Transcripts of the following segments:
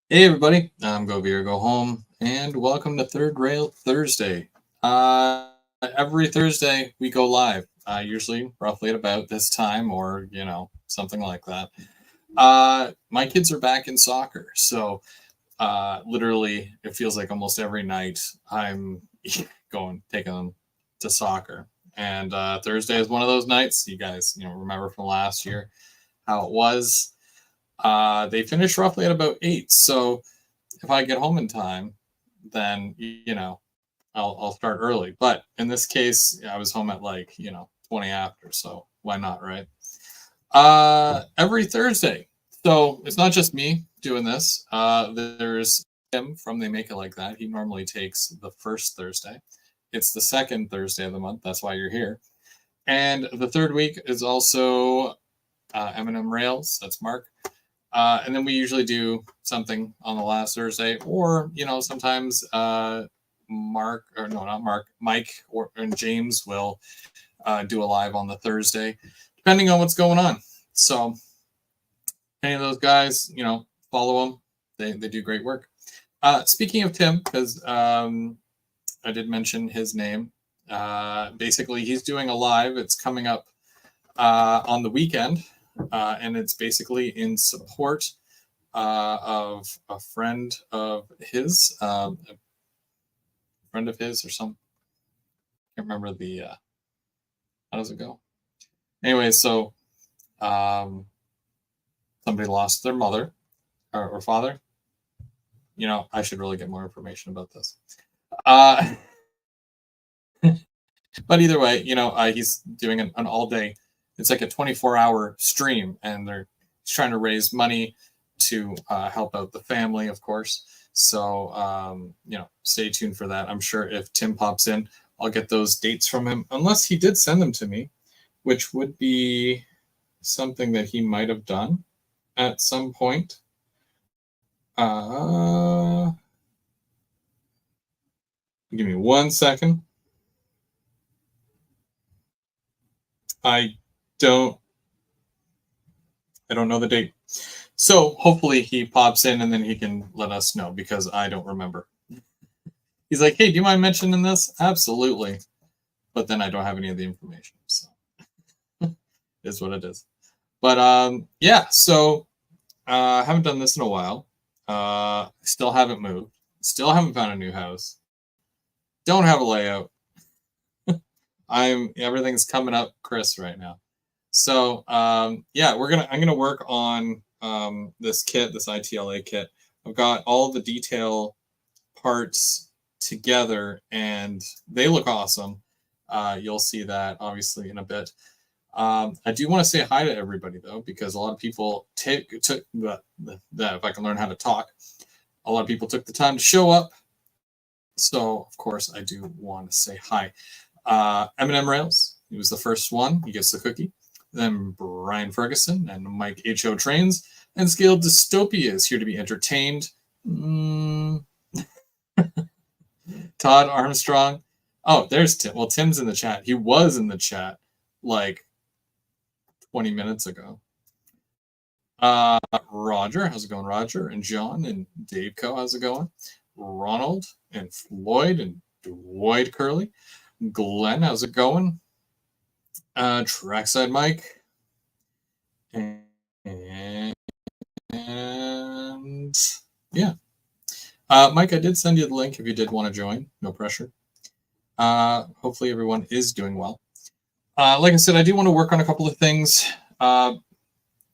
Hey everybody, I'm Go Beer Go Home, and welcome to Third Rail Thursday. Every Thursday we go live, usually roughly at about this time, or something like that. My kids are back in soccer, so literally it feels like almost every night I'm taking them to soccer, and Thursday is one of those nights. You guys, remember from last year how it was. They finish roughly at about 8, so if I get home in time, then I'll start early. But in this case, I was home at 20 after, so why not, right? Every Thursday. So it's not just me doing this. There's Tim from They Make It Like That. He normally takes the first Thursday. It's the second Thursday of the month. That's why you're here. And the third week is also M&M Rails. That's Mark. And then we usually do something on the last Thursday, or sometimes Mark, or no, not Mark, Mike, and James will do a live on the Thursday, depending on what's going on. So any of those guys, follow them. They do great work. Speaking of Tim, because I did mention his name. Basically, he's doing a live. It's coming up on the weekend, and it's basically in support of a friend of his, or some. I can't remember the. How does it go? Anyway, so somebody lost their mother or father. I should really get more information about this. Uh, but either way, he's doing an all day. It's like a 24-hour stream, and he's trying to raise money to help out the family, of course. So, stay tuned for that. I'm sure if Tim pops in, I'll get those dates from him, unless he did send them to me, which would be something that he might have done at some point. Give me 1 second. I don't know the date. So hopefully he pops in and then he can let us know, because I don't remember. He's like, hey, do you mind mentioning this? Absolutely. But then I don't have any of the information. So is what it is. But yeah, so I haven't done this in a while. Still haven't moved. Still haven't found a new house. Don't have a layout. Everything's coming up Chris right now. So yeah, I'm gonna work on this kit, this ITLA kit. I've got all the detail parts together, and they look awesome. You'll see that obviously in a bit. I do want to say hi to everybody though, because a lot of people took that. If I can learn how to talk, a lot of people took the time to show up. So of course I do want to say hi. M&M Rails, he was the first one. He gets the cookie. Then Brian Ferguson and Mike H.O. Trains, and Scale Dystopia is here to be entertained. Todd Armstrong. Oh, there's Tim. Well, Tim's in the chat. He was in the chat like 20 minutes ago. Roger, how's it going, Roger? And John and Dave Co, how's it going? Ronald and Floyd and Dwight Curley. Glenn, how's it going? Trackside Mike. And yeah. Mike, I did send you the link if you did want to join. No pressure. Hopefully everyone is doing well. Like I said, I do want to work on a couple of things. When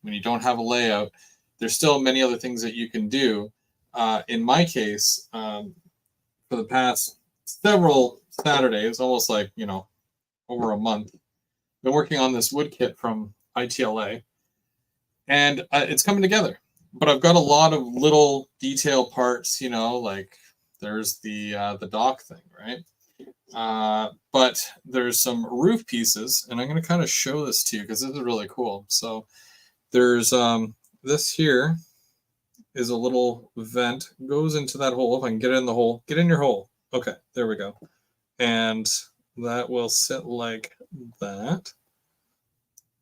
you don't have a layout, there's still many other things that you can do. In my case, for the past several Saturdays, almost like, over a month, I've been working on this wood kit from ITLA, and it's coming together. But I've got a lot of little detail parts, like there's the dock thing, right? But there's some roof pieces, and I'm going to kind of show this to you because this is really cool. So there's this here is a little vent, goes into that hole. If I can get in the hole, get in your hole. Okay, there we go. And that will sit like that.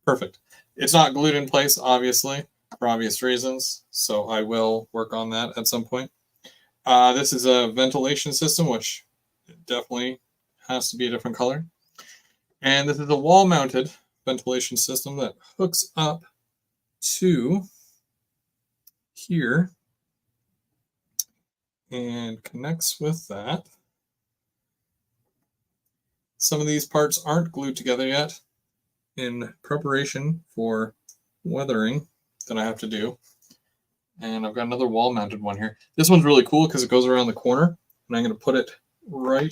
Perfect. It's not glued in place, obviously. for obvious reasons. So I will work on that at some point. This is a ventilation system, which definitely has to be a different color. And this is a wall-mounted ventilation system that hooks up to here and connects with that. Some of these parts aren't glued together yet in preparation for weathering that I have to do. And I've got another wall-mounted one here. This one's really cool because it goes around the corner, and I'm going to put it right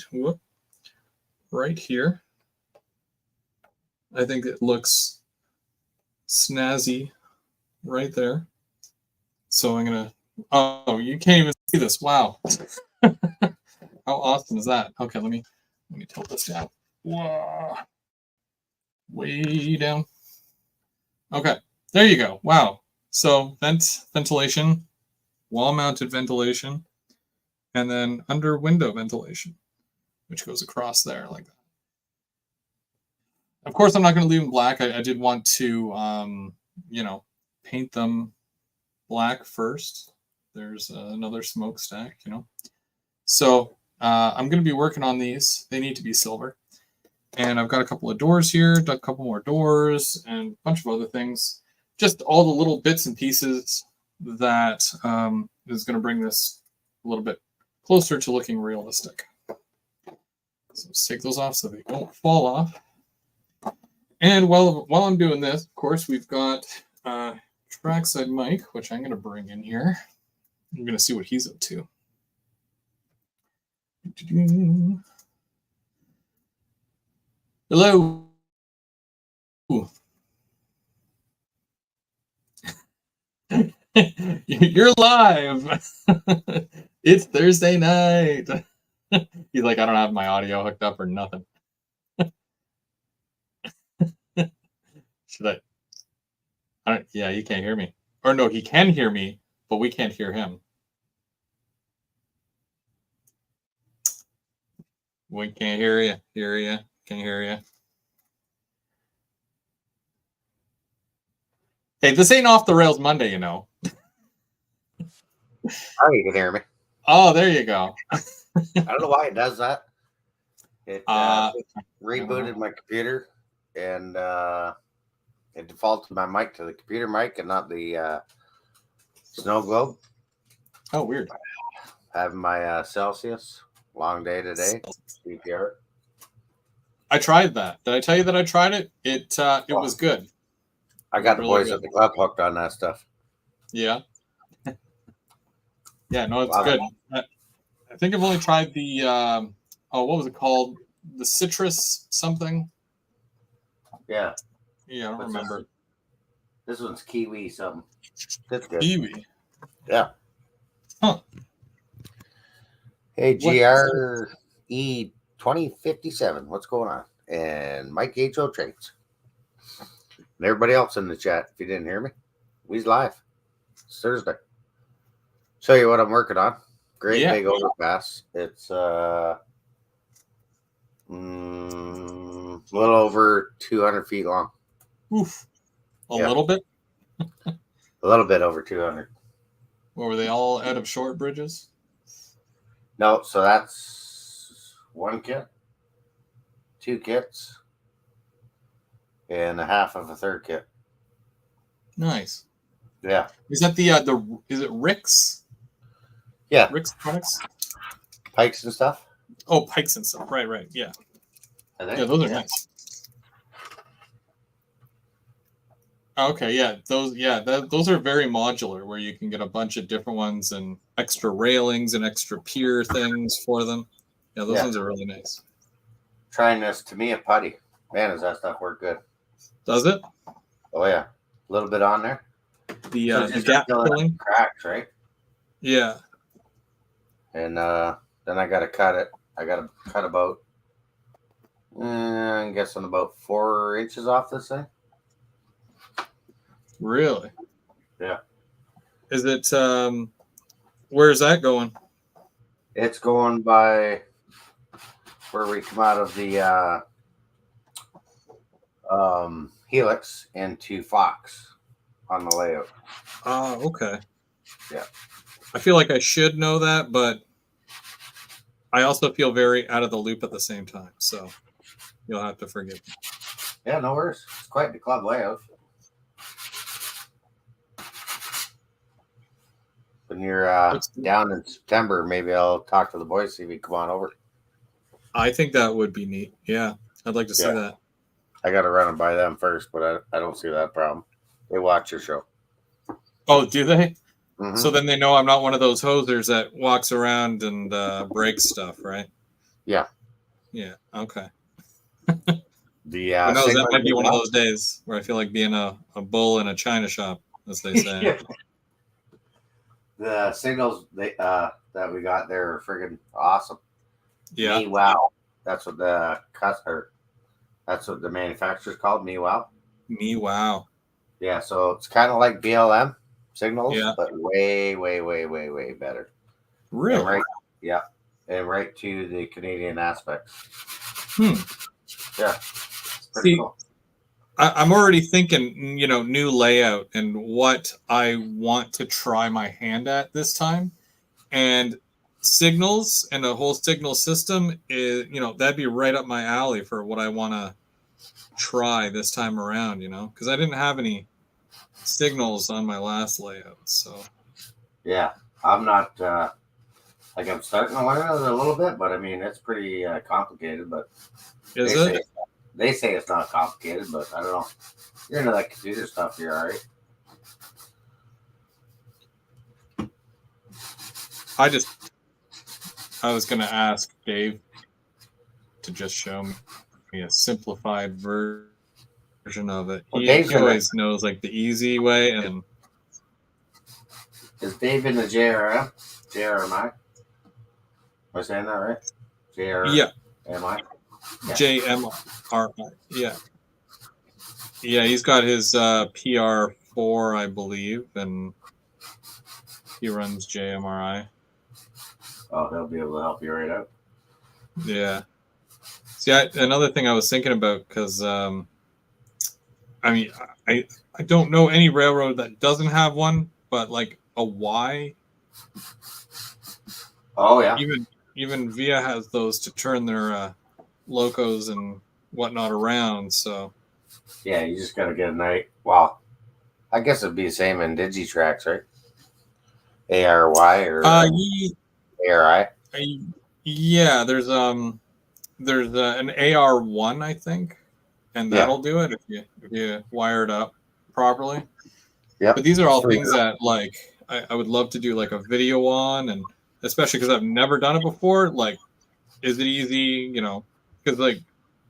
here. I think it looks snazzy right there. So I'm going to... Oh, you can't even see this. Wow. How awesome is that? Okay, let me tilt this down. Whoa. Way down. Okay, there you go. Wow. So ventilation, wall-mounted ventilation, and then under window ventilation, which goes across there like that. Of course, I'm not going to leave them black. I did want to, paint them black first. There's another smokestack, So I'm going to be working on these. They need to be silver. And I've got a couple of doors here, a couple more doors, and a bunch of other things. Just all the little bits and pieces that is going to bring this a little bit closer to looking realistic. So let's take those off so they don't fall off. And while I'm doing this, of course, we've got Trackside Mike, which I'm going to bring in here. I'm going to see what he's up to. Hello. You're live. It's Thursday night. He's like, I don't have my audio hooked up or nothing. Should I? Yeah, he can't hear me. Or no, he can hear me, but we can't hear him. We can't hear you. Can't hear you. Hey, this ain't Off the Rails Monday, Oh, you can hear me. Oh, there you go. I don't know why it does that. It rebooted my computer, and it defaulted my mic to the computer mic and not the snow globe. Oh, weird. Having my Celsius. Long day today. CPR. I tried that. Did I tell you that I tried it? It was good. I got the boys at the club hooked on that stuff. Yeah. Yeah, no, it's good. I think I've only tried the what was it called? The citrus something. Yeah. Yeah, I don't remember. This one's kiwi something. That's good. Kiwi. Yeah. Huh. Hey, GRE 2057. What's going on? And Mike H.O. Trades. And everybody else in the chat, if you didn't hear me, we's live. It's Thursday. Show you what I'm working on. Great big overpass. It's a little over 200 feet long. Oof. A little bit? A little bit over 200. Well, were they all out of short bridges? No, so that's one kit, two kits, and a half of a third kit. Nice. Yeah. Is that is it Rick's? Yeah. Rick's products? Pikes and stuff? Oh, pikes and stuff. Right. Yeah. Yeah, those are nice. Okay, yeah. Those are very modular where you can get a bunch of different ones and extra railings and extra pier things for them. Yeah, those ones are really nice. Trying this Tamiya putty. Man, does that stuff work good. Does it? Oh, yeah. A little bit on there. The gap filling cracks, right? Yeah. And then I got to cut it. I got to cut about, I'm guessing about 4 inches off this thing. Really? Yeah. Is it, where's that going? It's going by where we come out of the Helix into Fox. on the layout. Okay. Yeah. I feel like I should know that, but I also feel very out of the loop at the same time. So you'll have to forgive me. Yeah, no worries. It's quite the club layout. When you're down in September, maybe I'll talk to the boys, see if we can come on over. I think that would be neat. Yeah, I'd like to see that. I got to run and buy them first, but I don't see that problem. They watch your show. Oh, do they? Mm-hmm. So then they know I'm not one of those hosers that walks around and breaks stuff, right? Yeah. Yeah. Okay. The Who knows? That might be one of those days where I feel like being a bull in a china shop, as they say. Yeah. The signals that we got there are friggin' awesome. Yeah. MeWow. That's what the manufacturer's called. MeWow. MeWow. Yeah, so it's kind of like BLM signals, Yeah. but way, way, way, way, way better. Really? And right to the Canadian aspects. Yeah. See, cool. I'm already thinking, new layout and what I want to try my hand at this time. And signals and the whole signal system is, that'd be right up my alley for what I want to try this time around, because I didn't have any signals on my last layout. So, yeah, I'm not, I'm starting to learn it a little bit, but I mean, it's pretty complicated, but they say it's not complicated, but I don't know. You're into that computer stuff here, are you? I was going to ask Dave to just show me a simplified version of it. Well, he always knows like the easy way. And is Dave in the JRM? JRMI? Am I saying that right? JRMI? Yeah. Yeah. JMRI. Yeah. Yeah, he's got his PR4, I believe, and he runs JMRI. Oh, he'll be able to help you right out. Yeah. See, another thing I was thinking about, because, I don't know any railroad that doesn't have one, but like a Y. Oh, yeah. Even VIA has those to turn their locos and whatnot around, so. Yeah, you just got to get a night. Well, I guess it'd be the same in Digitrax, right? ARY or ARI? Yeah, there's an AR1, I think, and that'll do it if you wire it up properly. Yeah. But these are all things that like I would love to do like a video on, and especially because I've never done it before. Like, is it easy? Because like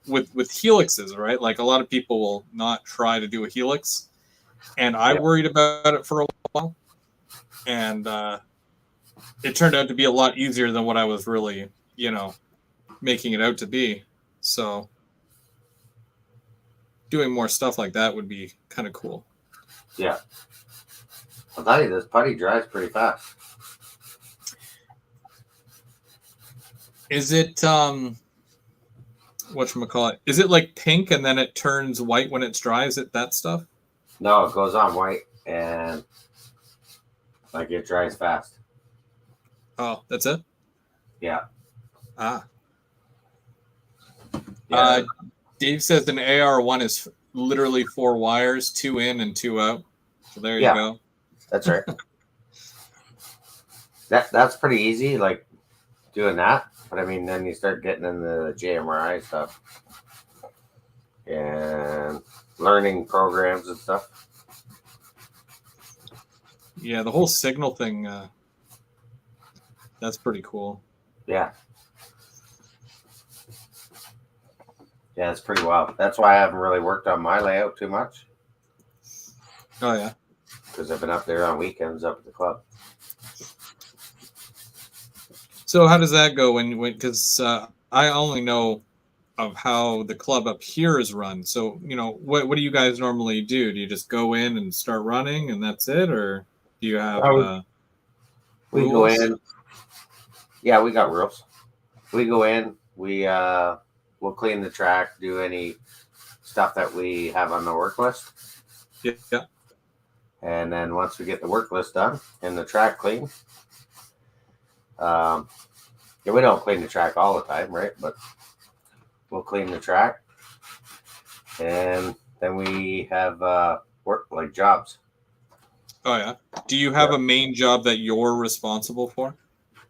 with helixes, right? Like a lot of people will not try to do a helix, and I worried about it for a while, and it turned out to be a lot easier than what I was really, making it out to be. So doing more stuff like that would be kind of cool. Yeah. I'll tell you, this putty dries pretty fast. Is it whatchamacallit? Is it like pink and then it turns white when it's dry? Is it that stuff? No, it goes on white and like it dries fast. Oh, that's it? Yeah. Dave says an AR1 is literally 4 wires, 2 in and 2 out. So there you go. That's right. That's pretty easy, like doing that. But I mean, then you start getting into the JMRI stuff and learning programs and stuff. Yeah, the whole signal thing, that's pretty cool. Yeah. Yeah, it's pretty wild. That's why I haven't really worked on my layout too much. Oh, yeah. Because I've been up there on weekends up at the club. So how does that go because I only know of how the club up here is run. So, what do you guys normally do? Do you just go in and start running and that's it? Or do you have we rules? Go in. Yeah, we got rules. We go in, we'll clean the track, do any stuff that we have on the work list. Yeah. And then once we get the work list done and the track clean, yeah, we don't clean the track all the time, right? But we'll clean the track, and then we have work like jobs. Oh yeah. Do you have Yeah. a main job that you're responsible for?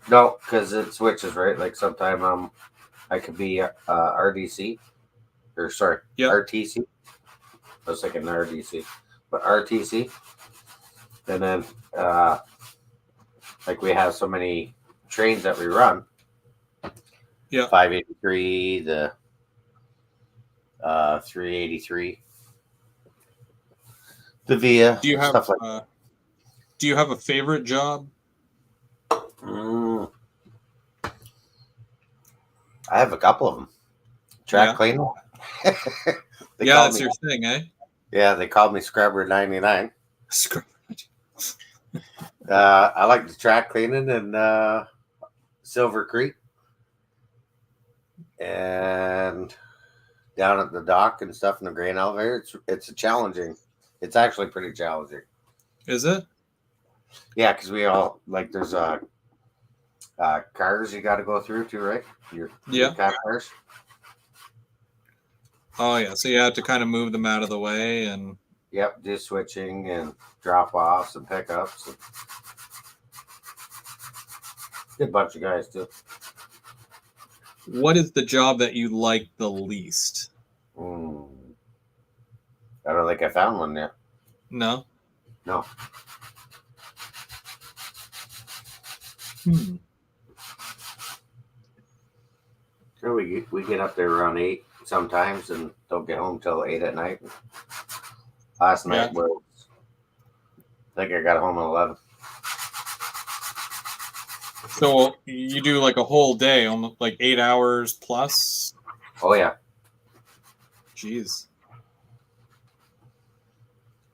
No, because it switches, right? Like sometime I could be RDC, or sorry, Yeah. RTC. I was thinking RDC, but RTC. And then like we have so many trains that we run. Yeah. 583, the 383, the VIA, Do you have stuff like do you have a favorite job? I have a couple of them. Track Yeah. cleaner. Yeah, that's your thing, eh? Yeah, they called me Scrubber 99. Scrub. I like the track cleaning in Silver Creek and down at the dock and stuff in the grain elevator. It's a challenging. It's actually pretty challenging. Is it? Yeah, because we all like there's cars you got to go through too, right? Your cars. Oh yeah, so you have to kind of move them out of the way and. Yep, do switching and drop offs and pickups. And good bunch of guys too. What is the job that you like the least? I don't think I found one yet. No. No. Sure, we get up there around 8 sometimes and don't get home till 8 at night. Last night was, I think I got home at 11. So you do like a whole day, almost like 8 hours plus? Oh yeah. Jeez.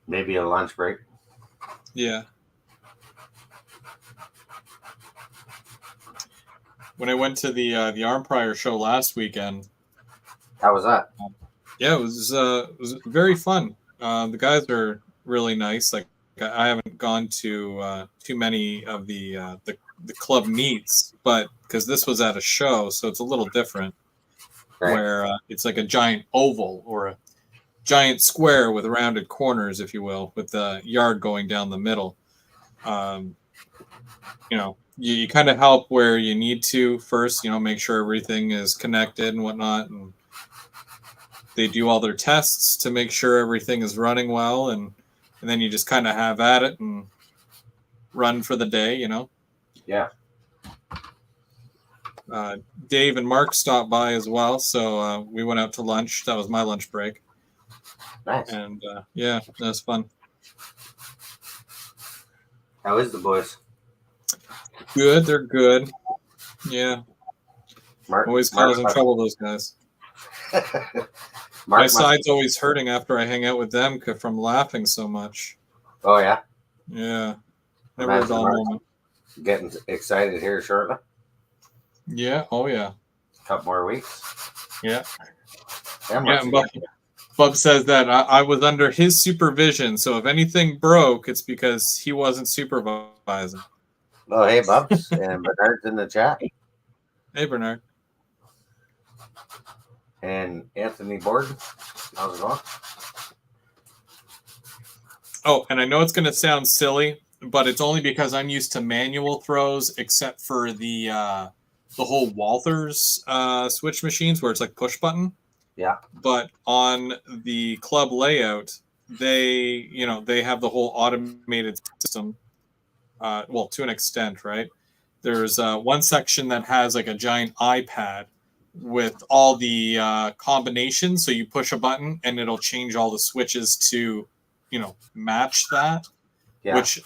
Maybe a lunch break. Yeah. When I went to the Armprior show last weekend. How was that? Yeah, it was very fun. The guys are really nice. Like I haven't gone to too many of the club meets, but because this was at a show, so it's a little different. Right. Where it's like a giant oval or a giant square with rounded corners, if you will, with the yard going down the middle. You kind of help where you need to first, make sure everything is connected and whatnot. And they do all their tests to make sure everything is running well. And then you just kind of have at it and run for the day, Yeah. Dave and Mark stopped by as well. So we went out to lunch. That was my lunch break. Nice. And yeah, that was fun. How is the boys? Good. They're good. Yeah. Always causing trouble, those guys. My side's always hurting after I hang out with them from laughing so much. Oh, yeah? Yeah. Never a dull moment. Getting excited here shortly? Yeah. Oh, yeah. Couple more weeks? Yeah. And Bub says that I was under his supervision, so if anything broke, it's because he wasn't supervising. Oh, hey, Bubs. And Bernard's in the chat. Hey, Bernard. And Anthony Borden. How's it going? Oh, and I know it's going to sound silly, but it's only because I'm used to manual throws, except for the whole Walthers switch machines where it's like push button. Yeah. But on the club layout, they have the whole automated system. Well, to an extent, right? There's one section that has like a giant iPad with all the combinations. So you push a button and it'll change all the switches to, match that, which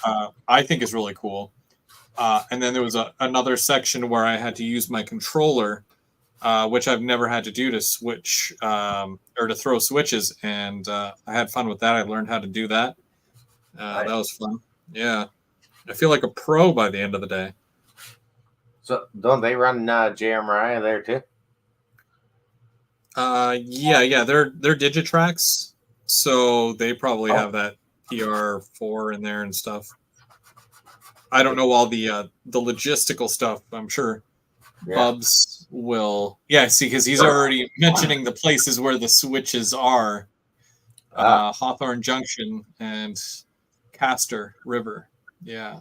I think is really cool. And then there was another section where I had to use my controller, which I've never had to do to switch or to throw switches. And I had fun with that. I learned how to do that. That was fun. Yeah. I feel like a pro by the end of the day. So don't they run JMRI there too? Yeah. They're Digitrax, so they probably have that PR4 in there and stuff. I don't know all the logistical stuff. I'm sure Yeah. Bubs will. Yeah, see, because he's already mentioning the places where the switches are. Hawthorne Junction and Castor River. Yeah.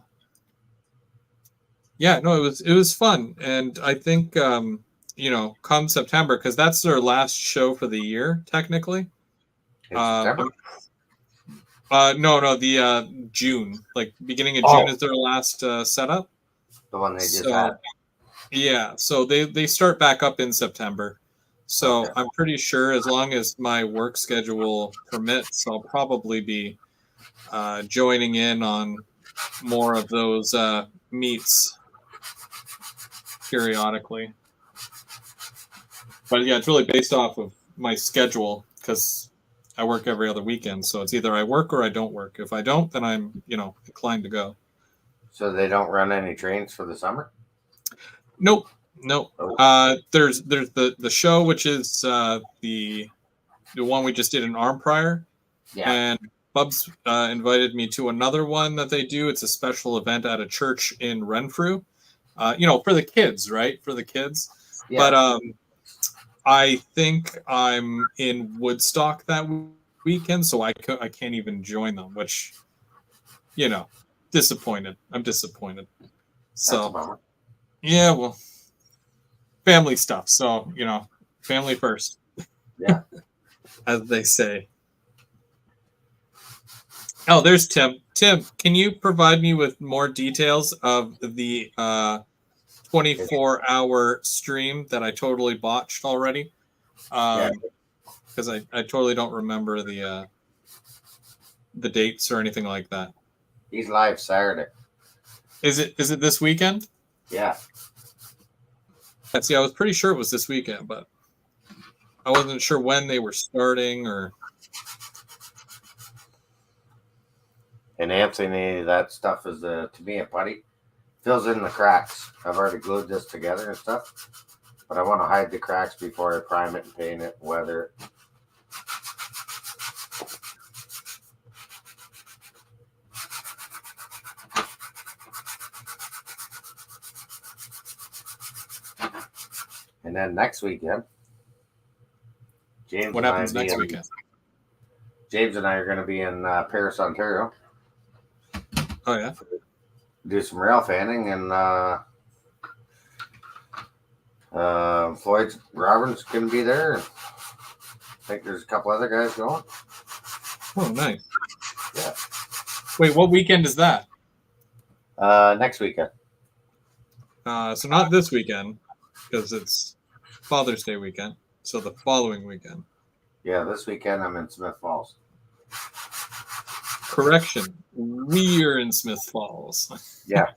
Yeah, no, it was fun. And I think come September, because that's their last show for the year, technically. In September? No, the June. Like beginning of June is their last setup. The one they just had. Yeah, so they start back up in September. So Okay. I'm pretty sure as long as my work schedule permits, I'll probably be joining in on more of those meets periodically. But yeah, it's really based off of my schedule because I work every other weekend. So it's either I work or I don't work. If I don't, then I'm, inclined to go. So they don't run any trains for the summer? Nope. Oh. There's the show, which is the one we just did in Armprior. Yeah. And Bubs invited me to another one that they do. It's a special event at a church in Renfrew. For the kids, right? For the kids. Yeah. But I think I'm in Woodstock that weekend, so I can't even join them, which, disappointed. I'm disappointed. So, yeah, well, family stuff. So, family first. Yeah. As they say. Oh, there's Tim. Tim, can you provide me with more details of the 24-hour stream that I totally botched already? Because I totally don't remember the dates or anything like that. He's live Saturday. Is it this weekend? Yeah. See, I was pretty sure it was this weekend, but I wasn't sure when they were starting or. And Anthony, that stuff is to me a putty. Fills in the cracks. I've already glued this together and stuff, but I want to hide the cracks before I prime it and paint it, weather it. And then next weekend, What happens next weekend? James and I are going to be in Paris, Ontario. Oh, yeah? Do some rail fanning, and Floyd Roberts going to be there. I think there's a couple other guys going. Oh, nice. Yeah. Wait, what weekend is that? Next weekend. So not this weekend, because it's Father's Day weekend. So the following weekend. Yeah, this weekend I'm in Smith Falls. Correction. We're in Smith Falls. Yeah,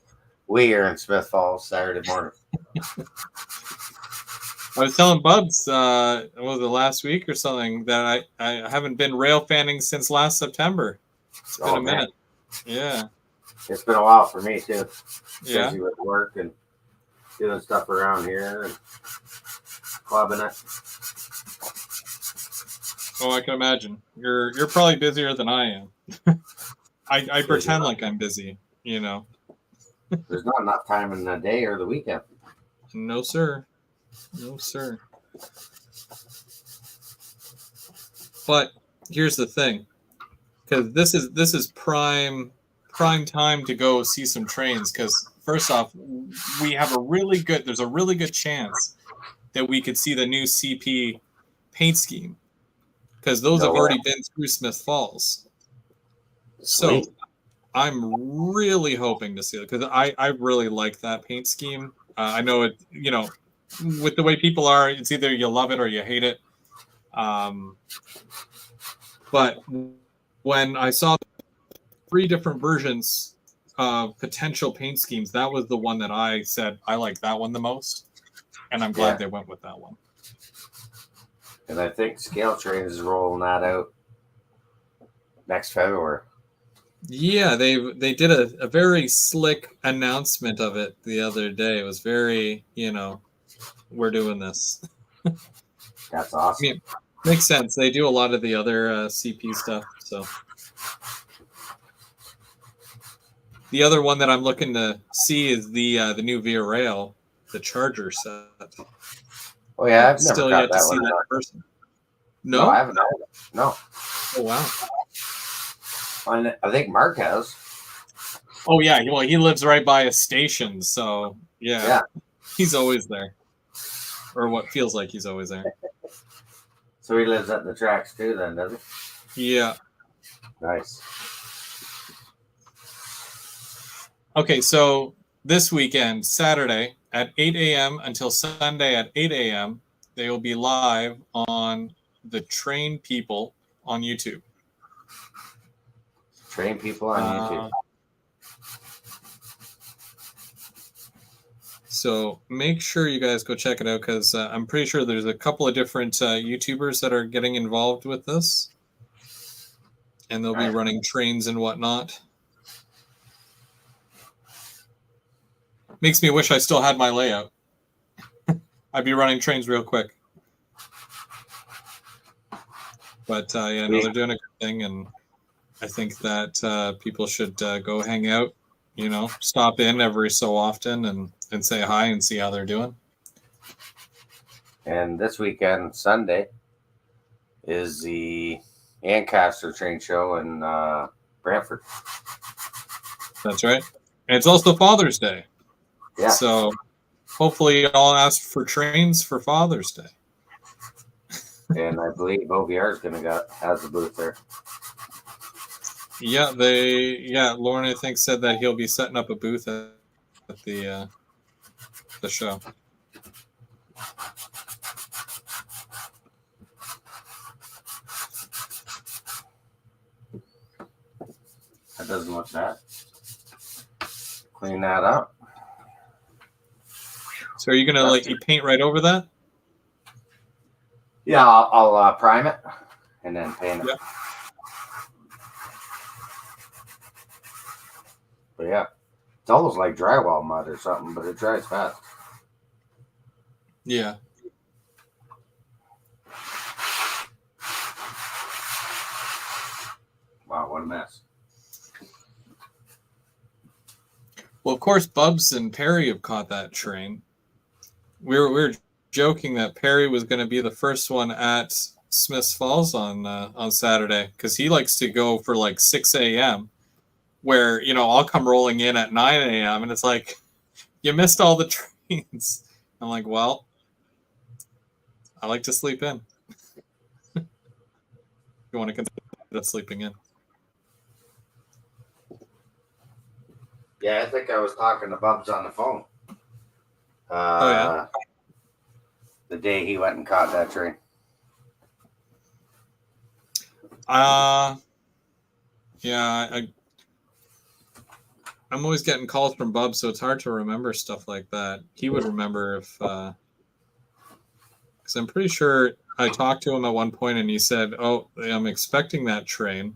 we are in Smith Falls Saturday morning. I was telling Bubs, was it last week or something, that I haven't been rail fanning since last September. It's been a minute. Yeah. It's been a while for me, too. Yeah. Busy with work and doing stuff around here and clubbing it. Oh, I can imagine. You're probably busier than I am. I pretend like I'm busy, There's not enough time in the day or the weekend. No, sir. No, sir. But here's the thing, because this is prime time to go see some trains. Because first off, there's a really good chance that we could see the new CP paint scheme, because those have already been through Smith Falls. Sweet. So I'm really hoping to see it, because I really like that paint scheme. I know it, with the way people are, it's either you love it or you hate it. But when I saw 3 different versions of potential paint schemes, that was the one that I said I like that one the most, and I'm glad they went with that one. And I think Scale Train is rolling that out next February. Yeah, they did a very slick announcement of it the other day. It was very, we're doing this. That's awesome. I mean, makes sense. They do a lot of the other CP stuff, so. The other one that I'm looking to see is the new Via Rail, the Charger set. Oh yeah, I've never Still got yet to that see one. that in person. No, No? I haven't. No. Oh wow. I think Mark has. Oh yeah. Well, he lives right by a station, so yeah. He's always there, or what feels like he's always there. So he lives at the tracks too, then, does he? Yeah. Nice. Okay, so this weekend, Saturday at 8 a.m. until Sunday at 8 a.m., they will be live on the Train People on YouTube. Train People on YouTube. So make sure you guys go check it out because I'm pretty sure there's a couple of different YouTubers that are getting involved with this. And they'll be running trains and whatnot. Makes me wish I still had my layout. I'd be running trains real quick. But yeah, no, they're doing a good thing. And I think that people should go hang out, you know, stop in every so often and say hi and see how they're doing. And this weekend, Sunday, is the Ancaster train show in Brantford. That's right. And it's also Father's Day. Yeah. So hopefully I'll ask for trains for Father's Day. And I believe OVR is has a booth there. Yeah, Lauren, I think, said that he'll be setting up a booth at the show. That doesn't look bad. Clean that up. So are you gonna like you paint right over that? Yeah, I'll prime it and then paint it. Yep. But yeah, it's almost like drywall mud or something, but it dries fast. Yeah. Wow, what a mess. Well, of course, Bubs and Perry have caught that train. We were joking that Perry was going to be the first one at Smiths Falls on Saturday because he likes to go for like 6 a.m. where, you know, I'll come rolling in at 9 a.m. and it's like, you missed all the trains. I'm like, well, I like to sleep in. You want to consider sleeping in? Yeah, I think I was talking to Bubs on the phone. Oh, yeah? The day he went and caught that train. Yeah, I'm always getting calls from Bubs, so it's hard to remember stuff like that. He would remember if, because I'm pretty sure I talked to him at one point and he said, "Oh, I'm expecting that train."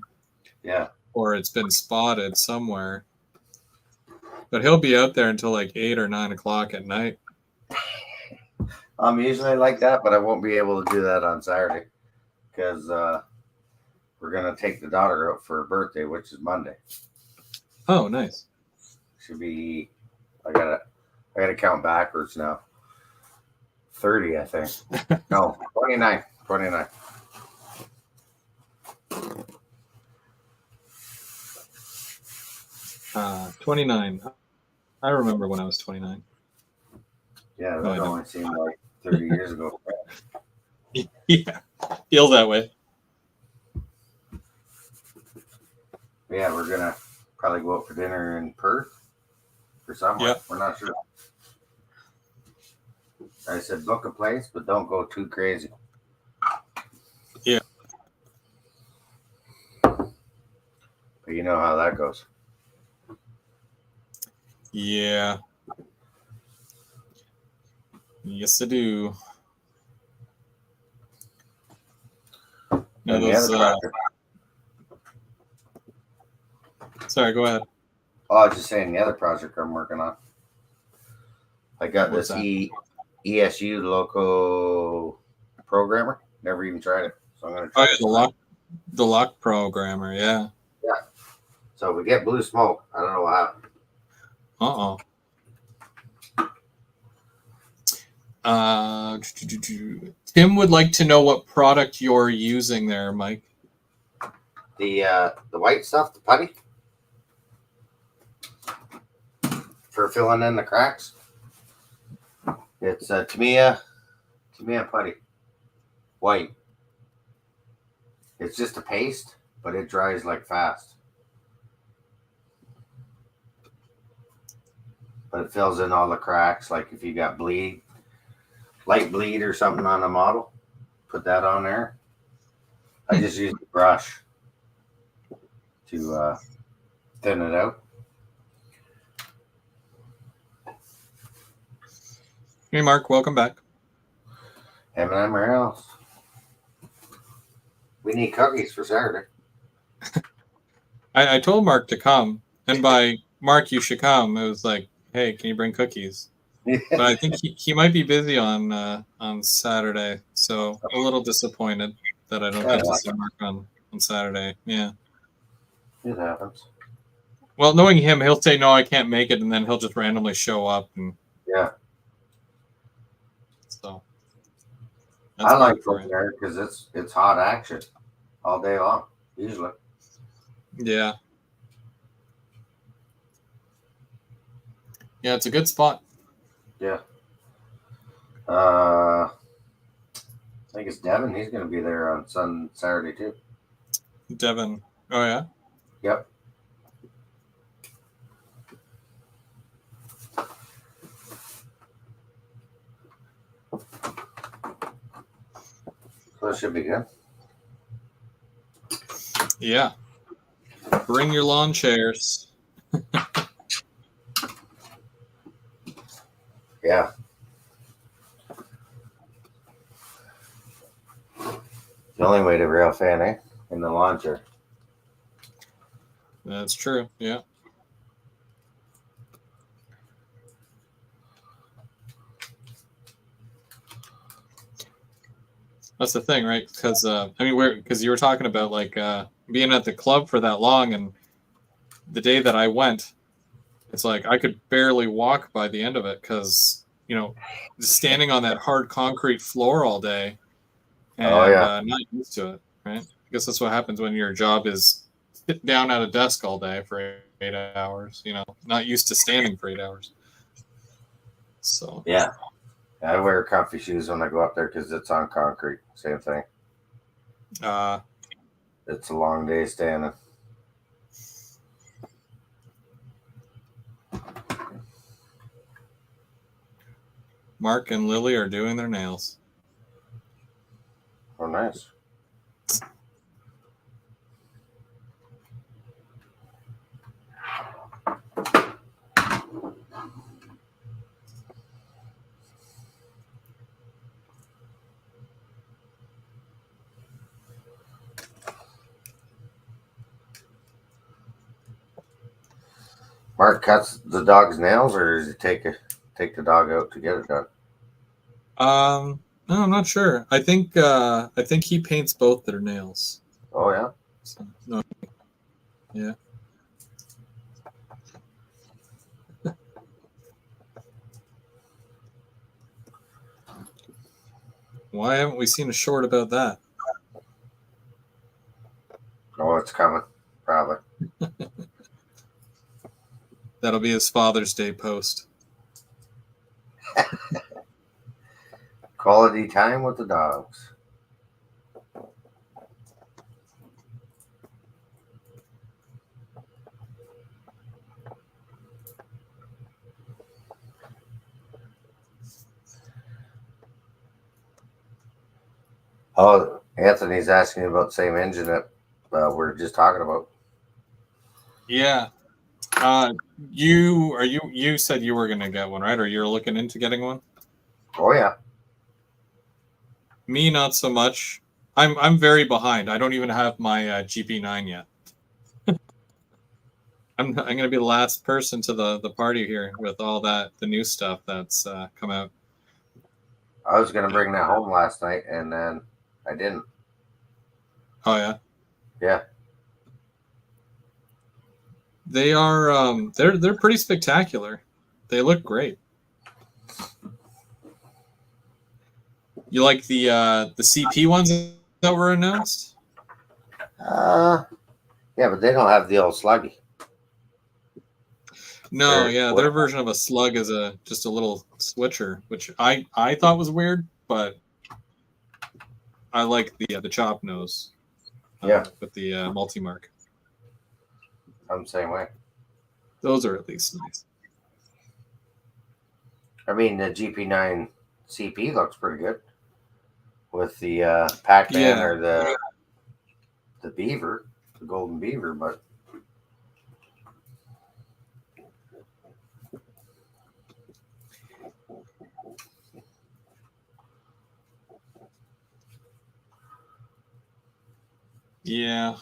Yeah. Or it's been spotted somewhere. But he'll be out there until like 8 or 9 o'clock at night. I'm usually like that, but I won't be able to do that on Saturday because we're gonna take the daughter out for her birthday, which is Monday. Oh, nice. Should be. I gotta count backwards now. 30, I think. No, 29. 29. Uh, 29. I remember when I was 29. Yeah, that only seemed like 30 years ago. Yeah, feels that way. Yeah, we're gonna probably go out for dinner in Perth or somewhere. Yep. We're not sure. I said book a place, but don't go too crazy. Yeah. But you know how that goes. Yeah. Yes, I do. Now those, sorry, go ahead. Oh, I was just saying the other project I'm working on. I got What's this that? ESU loco programmer. Never even tried it. So I'm gonna try The lock programmer, yeah. Yeah. So we get blue smoke. I don't know what happened. Uh-oh. Tim would like to know what product you're using there, Mike. The white stuff, the putty for filling in the cracks. It's Tamiya putty, white. It's just a paste, but it dries like fast. But it fills in all the cracks. Like if you got light bleed or something on a model, put that on there. I just use the brush to thin it out. Hey, Mark, welcome back. M&M or else. We need cookies for Saturday. I told Mark to come, and by Mark, you should come. It was like, hey, can you bring cookies? But I think he might be busy on Saturday, so a little disappointed that I don't get to see Mark on Saturday. Yeah. It happens. Well, knowing him, he'll say, no, I can't make it, and then he'll just randomly show up. And yeah. So. I like going there because it's hot action all day long, usually. Yeah. Yeah, it's a good spot. Yeah. I think it's Devin. He's going to be there on Saturday too. Devin. Oh, yeah? Yep. So it should be good. Yeah. Bring your lawn chairs. Yeah. The only way to rail fan, eh? In the lawn chair. That's true. Yeah. That's the thing, right? Because because you were talking about like being at the club for that long, and the day that I went, it's like I could barely walk by the end of it because just standing on that hard concrete floor all day, and not used to it, right? I guess that's what happens when your job is sit down at a desk all day for 8 hours. Not used to standing for 8 hours. So yeah. I wear comfy shoes when I go up there because it's on concrete. Same thing. It's a long day standing. Mark and Lily are doing their nails. Oh, nice. Mark cuts the dog's nails, or does he take the dog out to get it done? No, I'm not sure. I think he paints both their nails. Oh yeah. So, no. Yeah. Why haven't we seen a short about that? Oh, it's coming, probably. That'll be his Father's Day post. Quality time with the dogs. Oh, Anthony's asking about the same engine that we're just talking about. Yeah. You said you were gonna get one, right? Or you're looking into getting one? Oh yeah. Me, not so much. I'm very behind. I don't even have my GP9 yet. I'm gonna be the last person to the party here with all the new stuff that's come out. I was gonna bring that home last night, and then I didn't. Oh yeah. Yeah. They are they're pretty spectacular. They look great. You like the CP ones that were announced? Yeah, but they don't have the old sluggy. No, yeah, their version of a slug is just a little switcher, which I thought was weird, but I like the chop nose. Yeah, with the multi mark. I'm the same way. Those are at least nice. I mean, the GP9 CP looks pretty good with the Pac-Man or the beaver, the golden beaver, but yeah,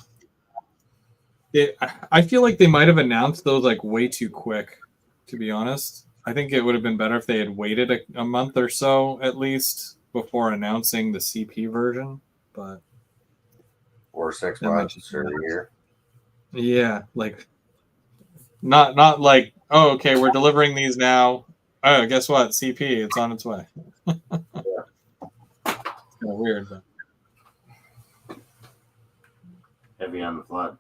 I feel like they might have announced those like way too quick. To be honest, I think it would have been better if they had waited a month or so at least before announcing the CP version. But or 6 that might months just or be a year. yeah, like not like oh okay we're delivering these now. Oh, guess what? CP, it's on its way. It's kind of weird, but Heavy on the flood.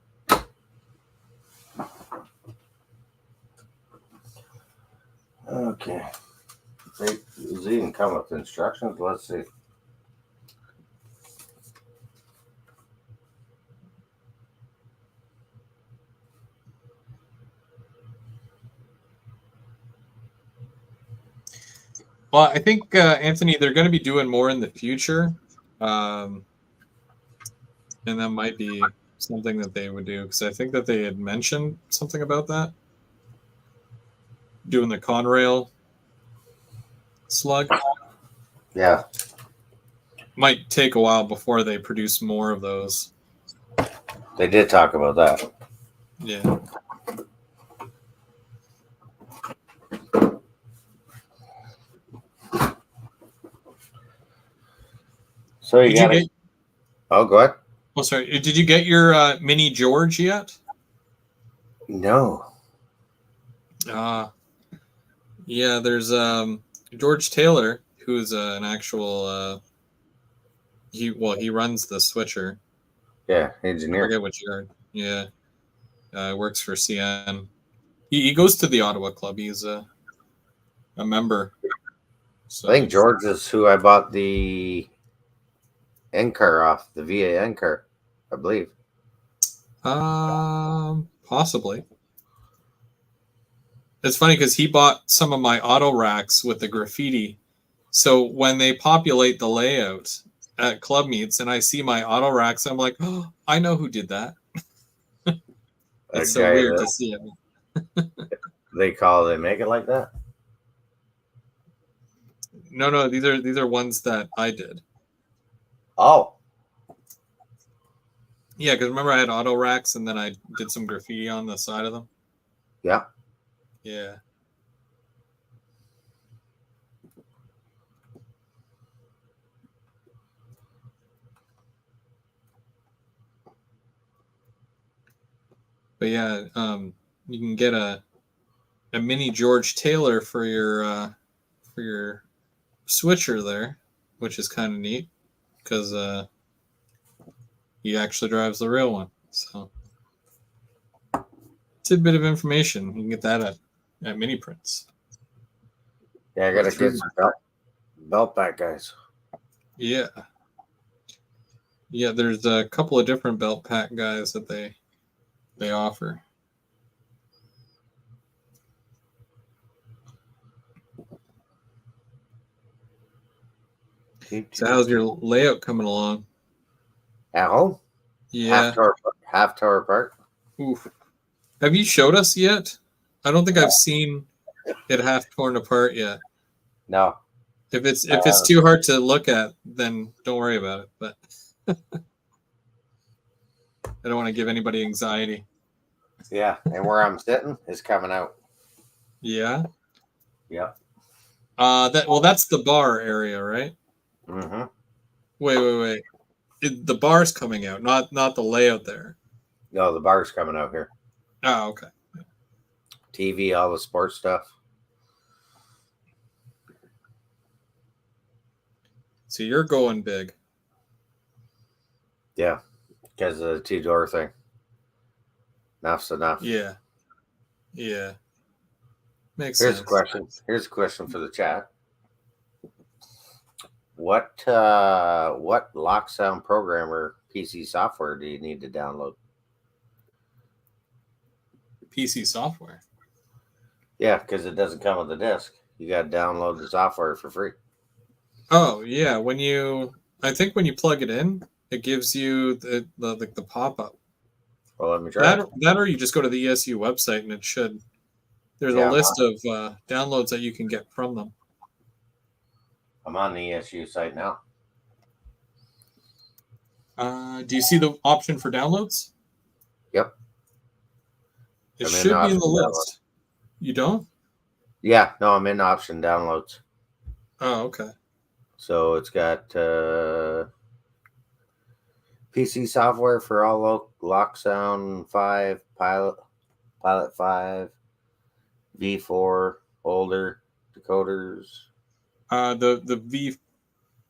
Okay. Does it even come with instructions? Let's see. well, I think Anthony, they're going to be doing more in the future, and that might be something that they would do because I think that they had mentioned something about that, doing the Conrail slug. Yeah, Might take a while before they produce more of those. they did talk about that. Yeah. So you Did got you to. get? Oh, go ahead. Oh, sorry. Did you get your mini George yet? No. Yeah. There's George Taylor, who's an actual. He runs the switcher. Yeah, I engineer. forget which yard. Yeah. Works for CN. He goes to the Ottawa Club. He's a member. So I think George is who I bought the NCAR off, the VA NCAR, I believe. Possibly. It's funny because he bought some of my auto racks with the graffiti. So when they populate the layout at club meets and I see my auto racks, I'm like, oh, I know who did that. It's so weird to see it. They make it like that. No, these are ones that I did. Oh, Yeah, because remember I had auto racks and then I did some graffiti on the side of them. yeah. Yeah. But yeah, you can get a mini George Taylor for your switcher there, which is kind of neat because he actually drives the real one. So tidbit of information. You can get that at Mini Prints. Yeah, I got to get some belt pack guys. Yeah. Yeah, there's a couple of different belt pack guys that they offer. So how's your layout coming along? At home? Yeah. Half tower apart. Oof. Have you showed us yet? I don't think I've seen it half torn apart yet. No. If it's too hard to look at, then don't worry about it. But I don't want to give anybody anxiety. Yeah, and where I'm sitting is coming out. Yeah. Yeah. That's the bar area, right? Mm-hmm. Wait. The bar's coming out, not the layout there. No, the bar's coming out here. Oh, okay. Yeah. TV, all the sports stuff. So you're going big. Yeah, because of the 2-door thing. Enough's enough. Yeah. Yeah. Makes Here's sense. a question. Here's a question for the chat. What Locksound programmer PC software do you need to download? PC software. Yeah, because it doesn't come with the disc. You got to download the software for free. Oh yeah, I think when you plug it in, it gives you the pop up. Well, let me try. That or you just go to the ESU website and it should. There's a list of downloads that you can get from them. I'm on the ESU site now. Do you see the option for downloads? Yep. It should be in the list. You don't? Yeah, no, I'm in option downloads. Oh, okay. So it's got PC software for all Locksound 5, Pilot 5, V4, older decoders. The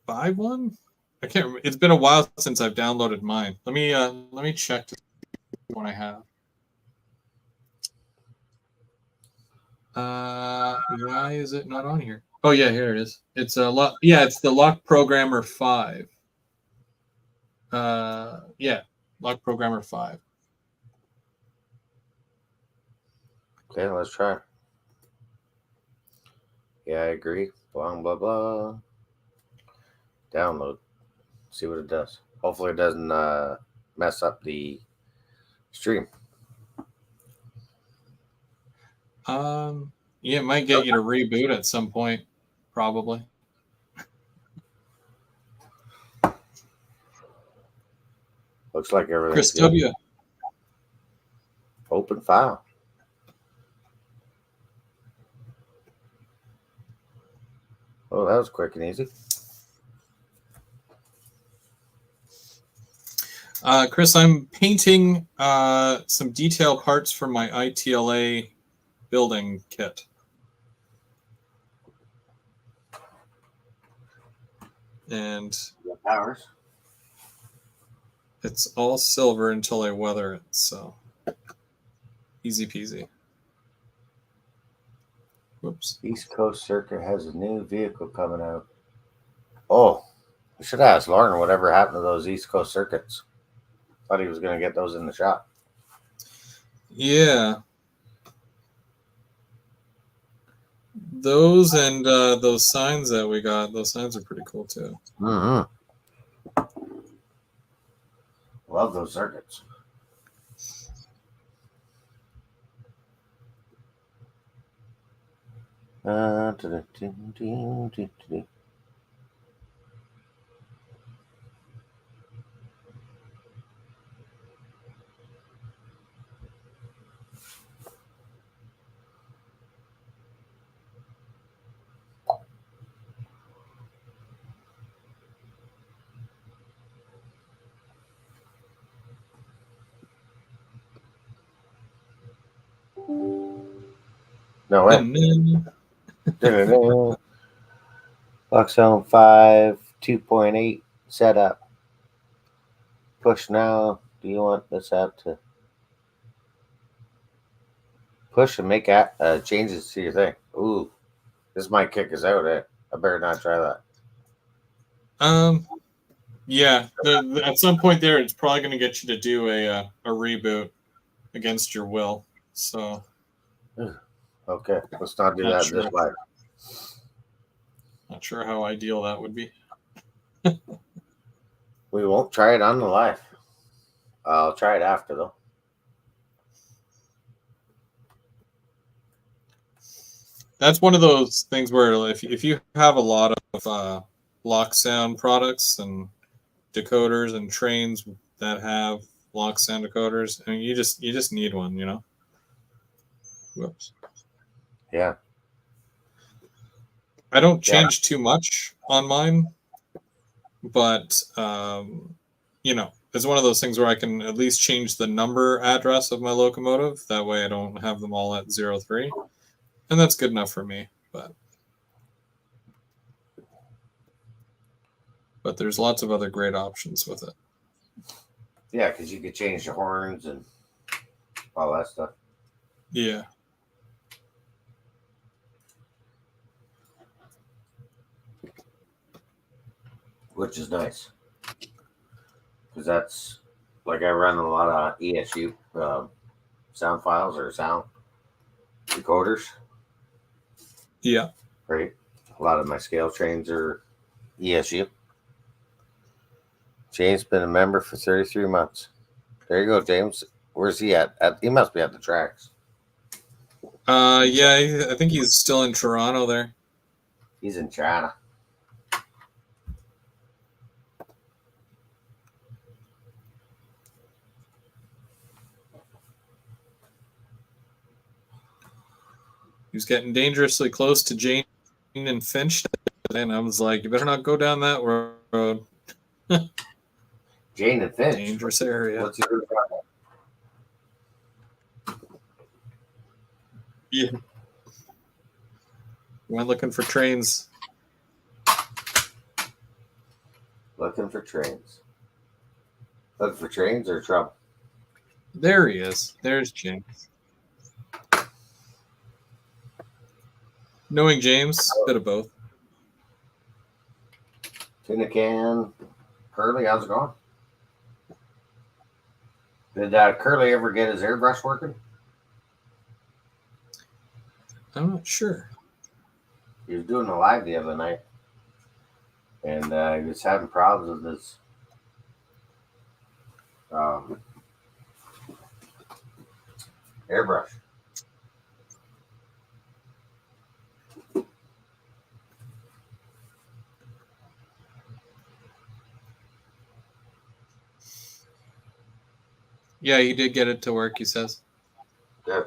V5 one? I can't remember. It's been a while since I've downloaded mine. Let me check to see what I have. Why is it not on here? Oh yeah, here it is. It's a lot. Yeah, it's the Lock Programmer 5. Yeah, Lock Programmer 5. Okay, let's try. Yeah, I agree. Blah blah blah. Download. See what it does. Hopefully it doesn't mess up the stream. Yeah, it might get you to reboot at some point, probably. Looks like everything's Chris good. W. Open file. Oh, that was quick and easy. Chris, I'm painting some detail parts for my ITLA building kit. And Powers. it's all silver until I weather it, so easy peasy. Whoops. East Coast Circuit has a new vehicle coming out. Oh, I should ask Lauren whatever happened to those East Coast Circuits. Thought he was going to get those in the shop. Yeah. Those and those signs that we got, those signs are pretty cool too. Mm-hmm. Love those circuits. No way. Locksound 5 2.8 setup. Push now. Do you want this app to push and make changes to your thing? Ooh, this might kick us out. I better not try that. Yeah. At some point there, it's probably going to get you to do a reboot against your will. So. Okay, let's not do that this live. Not sure how ideal that would be. We won't try it on the live. I'll try it after though. That's one of those things where if you have a lot of Locksound products and decoders and trains that have Locksound decoders, I mean, you just need one, you know. Whoops. Yeah. I don't change too much on mine, but you know, it's one of those things where I can at least change the number address of my locomotive. That way I don't have them all at 03. And that's good enough for me. But there's lots of other great options with it. Yeah, because you could change the horns and all that stuff. Yeah. Which is nice. Because that's like I run a lot of ESU sound files or sound recorders. Yeah. Right. A lot of my scale trains are ESU. James been a member for 33 months. There you go, James. Where's he at? He must be at the tracks. Yeah, I think he's still in Toronto there. He's in China. He was getting dangerously close to Jane and Finch, and I was like, you better not go down that road. Jane and Finch. Dangerous area. What's he doing about that? Yeah. Went looking for trains. Looking for trains. Looking for trains or trouble? There he is. There's James. Knowing James, bit of both. Tin can. Curly, how's it going? Did Curly ever get his airbrush working? I'm not sure. He was doing a live the other night, and he was having problems with his airbrush. Yeah, he did get it to work, he says. Good.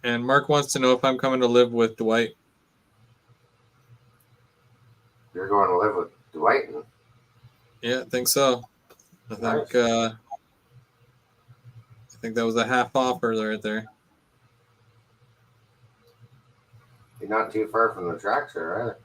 And Mark wants to know if I'm coming to live with Dwight. You're going to live with Dwight? Yeah, I think so. I think Nice. I think that was a half offer right there. You're not too far from the tracks there, either.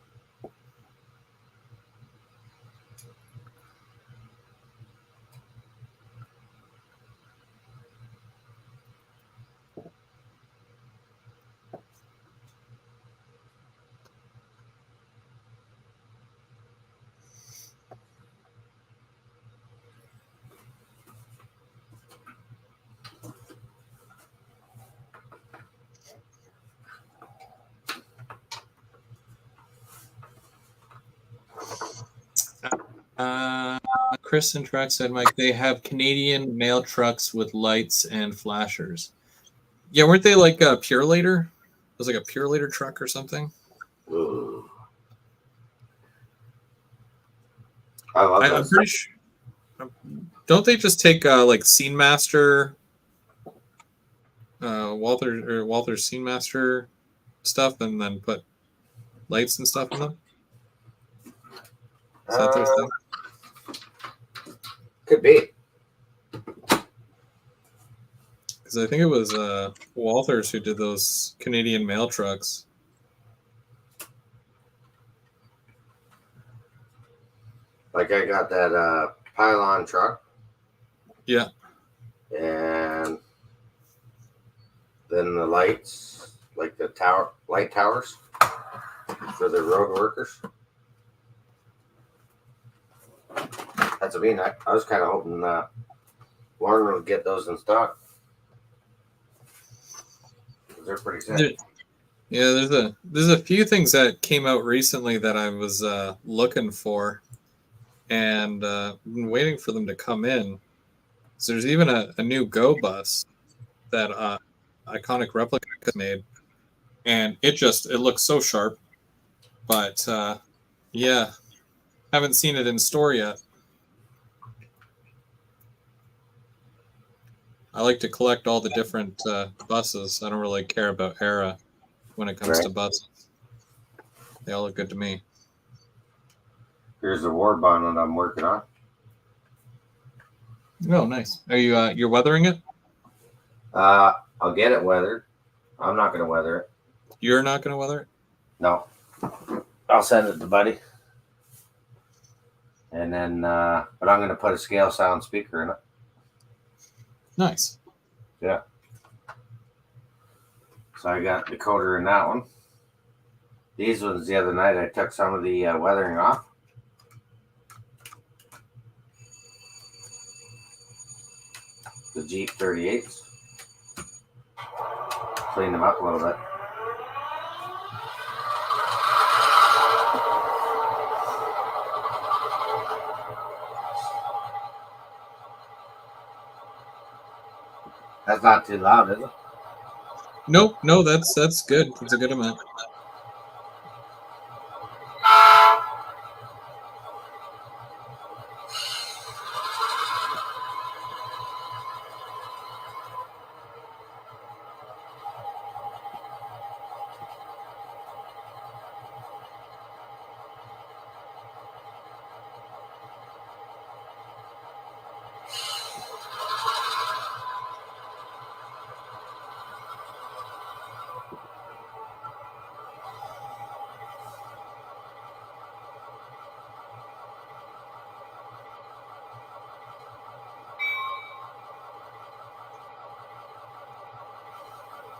Chris and Truck said, Mike, they have Canadian mail trucks with lights and flashers. Yeah, weren't they like a Pure Later? It was like a Pure Later truck or something. Ooh. I love that. I'm pretty sure. Don't they just take like Scene Master, Walther's Scene Master stuff, and then put lights and stuff in them? Is that their thing? Could be. Because I think it was Walther's who did those Canadian mail trucks. Like I got that pylon truck. Yeah. And then the lights, like the light towers for the road workers. That's what I mean. I was kind of hoping Lauren would get those in stock. They're pretty sick. There's a few things that came out recently that I was looking for, and been waiting for them to come in. So there's even a new Go bus that Iconic Replica made, and it looks so sharp. But yeah, haven't seen it in store yet. I like to collect all the different buses. I don't really care about era when it comes to buses. They all look good to me. Here's the war bonnet I'm working on. Oh, nice. Are you you're weathering it? I'll get it weathered. I'm not gonna weather it. You're not going to weather it? No, I'll send it to Buddy, and then but I'm gonna put a scale sound speaker in it. Nice. Yeah. So I got the coder in that one. These ones the other night I took some of the weathering off. The Jeep 38s. Clean them up a little bit. That's not too loud, is it? Nope, no, that's good. That's a good amount.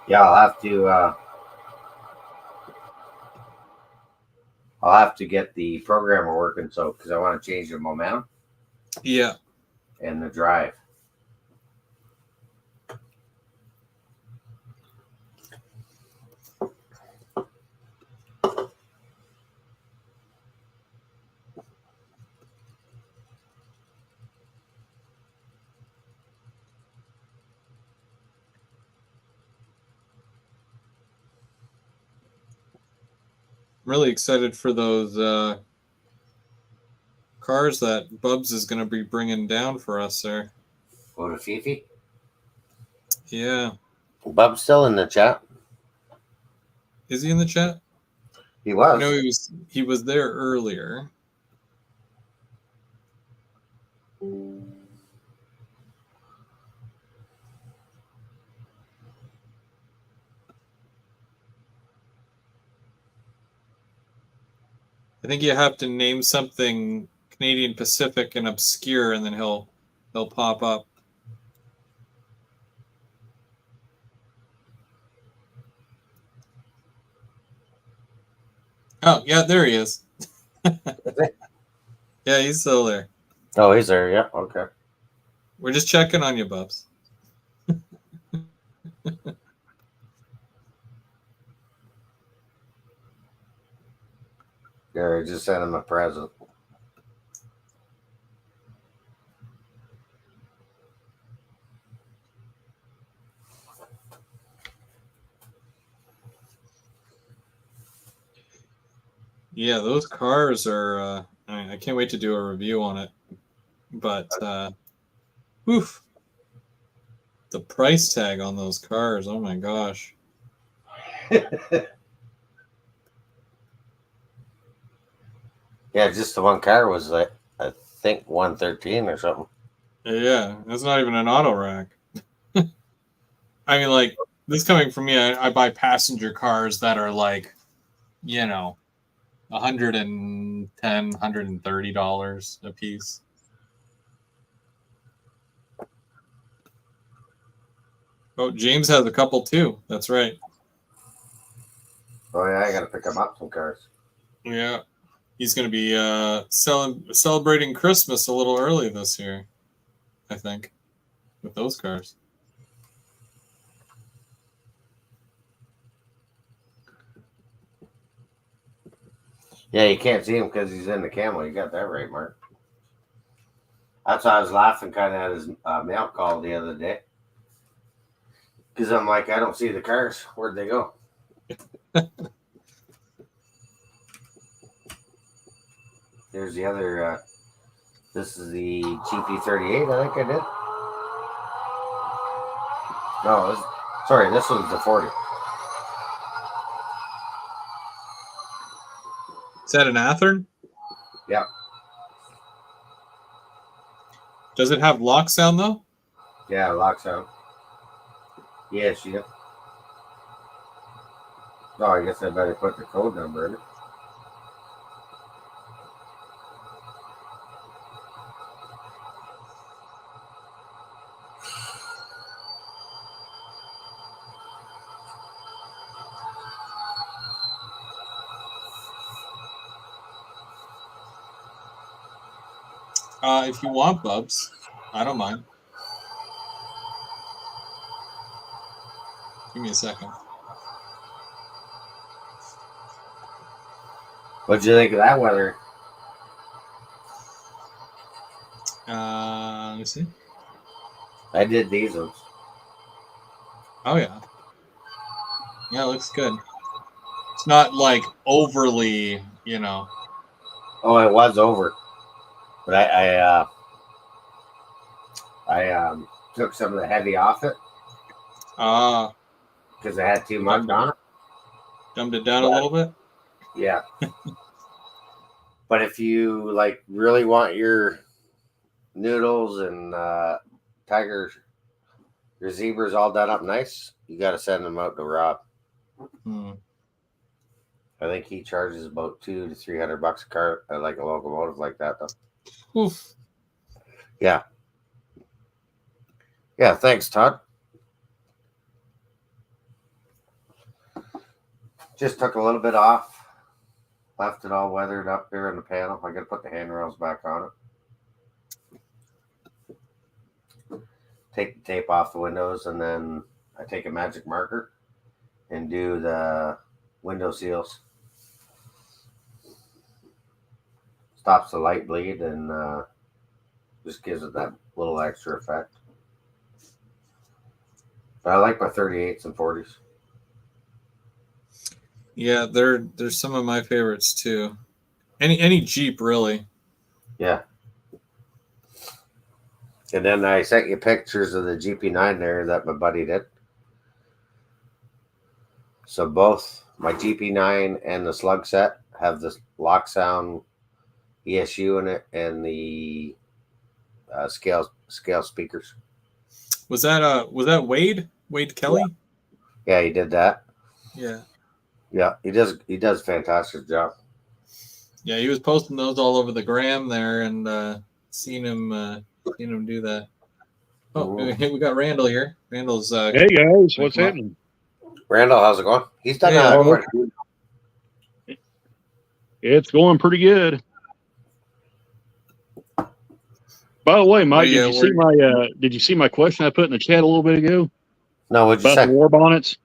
Yeah, I'll have to get the programmer working so because I want to change the momentum Yeah. and the drive. I'm really excited for those cars that Bubs is going to be bringing down for us there. Go to Fifi. Yeah. Bub's still in the chat. Is he in the chat? He was. No, he was there earlier. I think you have to name something Canadian Pacific and obscure, and then he'll pop up. Oh, yeah, there he is. Yeah, he's still there. Oh, he's there. Yeah. Okay. We're just checking on you, Bubs. Gary just sent him a present. Yeah, those cars are. I can't wait to do a review on it. But, oof, the price tag on those cars. Oh my gosh. Yeah, just the one car was like I think 113 or something. Yeah, that's not even an auto rack. I mean, like, this coming from me, I buy passenger cars that are like, you know, $110, $130 a piece. Oh, James has a couple too. That's right. Oh yeah, I gotta pick him up some cars. Yeah. He's going to be celebrating Christmas a little early this year, I think, with those cars. Yeah, you can't see him because he's in the camo. You got that right, Mark. That's why I was laughing kind of at his mail call the other day. Because I'm like, I don't see the cars. Where'd they go? There's the other. This is the GP38. I think I did. No, sorry, this one's the 40. Is that an Athearn? Yeah. Does it have lock sound though? Yeah, locks out. Yes, yeah. Oh, I guess I better put the code number in it. If you want, Bubs, I don't mind. Give me a second. What'd you think of that weather? Let me see. I did these ones. Oh yeah, yeah, it looks good. It's not like overly, Oh, it was over, but I took some of the heavy off it Ah, because I had too much on it. dumbed it down a But- little bit. Yeah. But if you like really want your noodles and your zebras all done up nice, you got to send them out to Rob. Hmm. I think he charges about $200 to $300 a cart, like a locomotive like that, though. Oof. Yeah. Yeah. Thanks, Todd. Just took a little bit off. Left it all weathered up there in the panel. I got to put the handrails back on it. Take the tape off the windows, and then I take a magic marker and do the window seals. Stops the light bleed and just gives it that little extra effect. But I like my 38s and 40s. Yeah, they're some of my favorites too. Any Jeep really. Yeah. And then I sent you pictures of the GP9 there that my buddy did. So both my GP9 and the Slug set have the lock sound ESU in it and the scale speakers. Was that Wade? Wade Kelly? Yeah, he did that. Yeah. Yeah, he does a fantastic job. Yeah, he was posting those all over the gram there, and seen him do that. Oh, we got Randall here. Randall's Hey guys, what's come up. happening? Randall, how's it going? He's done Hey, that. It's going pretty good. By the way, Mike, did you see my question I put in the chat a little bit ago No, what'd you about the say? war bonnets?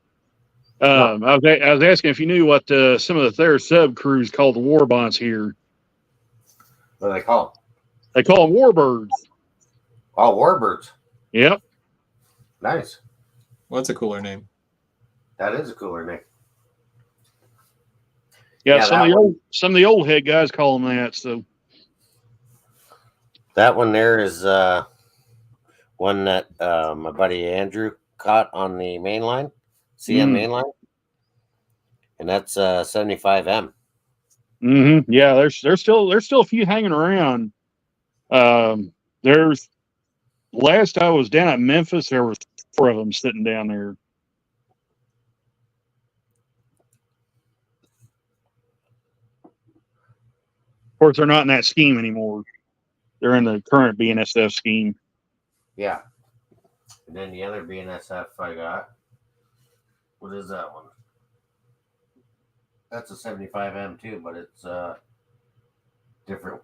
I was asking if you knew what some of the Thayer sub crews call the war bonnets here. What do they call them? They call them warbirds. Oh, Warbirds. Yep. Nice. What's a cooler name? That is a cooler name. Yeah, Yeah, some of the old head guys call them that. So that one there is one that my buddy Andrew caught on the main line, CM main line, and that's 75M. Mm-hmm. Yeah, there's still a few hanging around. There's last I was down at Memphis, there was 4 of them sitting down there. Of course, they're not in that scheme anymore. They're in the current BNSF scheme. Yeah. And then the other BNSF I got. What is that one? That's a 75M too, but it's different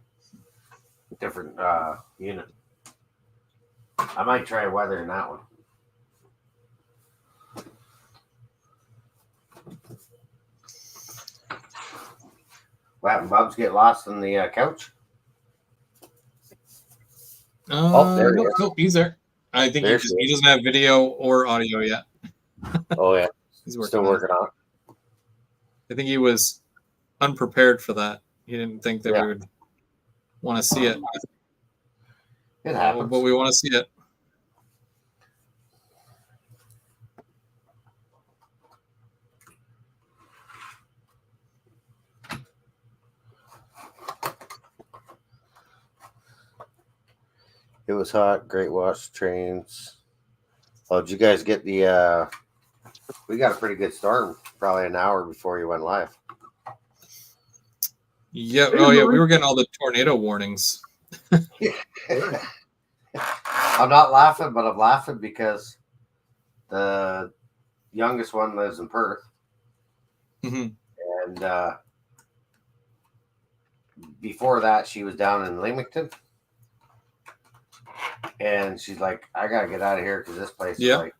unit. I might try weathering that one. What happened? Bubs get lost on the couch? There he is. No, he's there. I think There he doesn't have video or audio yet. Oh yeah, He's working still on it. working on it. I think he was unprepared for that. He didn't think that we would want to see it. It happens. But we want to see it. It was hot. Great Watch Trains. Oh, did you guys get the? We got a pretty good storm. Probably an hour before you went live. Yeah. Oh, yeah. We were getting all the tornado warnings. I'm not laughing, but I'm laughing because the youngest one lives in Perth, hmm and before that, she was down in Leamington. And she's like, I gotta get out of here because this place is like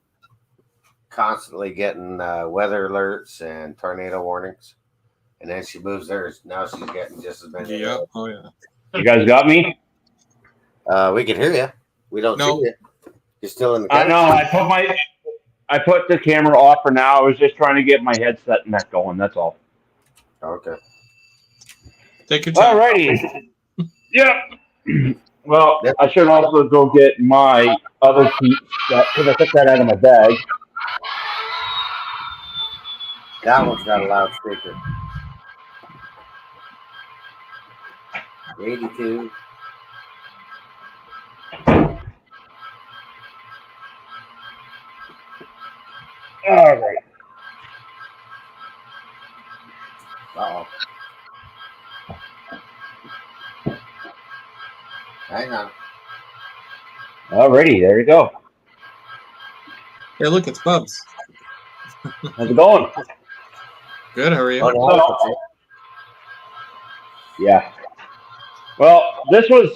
constantly getting weather alerts and tornado warnings. And then she moves there. Now she's getting just as many. Yeah. Oh, yeah. You guys got me? We can hear you. We don't No. see you. You're still in the. I know. I put the camera off for now. I was just trying to get my headset and that going. That's all. Okay. Take your time. Alrighty. Yep. Well, Yep. I should also go get my other piece because I took that out of my bag. That one's got a loudspeaker. 82. All right. Uh-oh. Hang on. Alrighty, there you go. Hey, look, it's Bubs. How's it going? Good. How are you? Oh, no. Yeah. Well, this was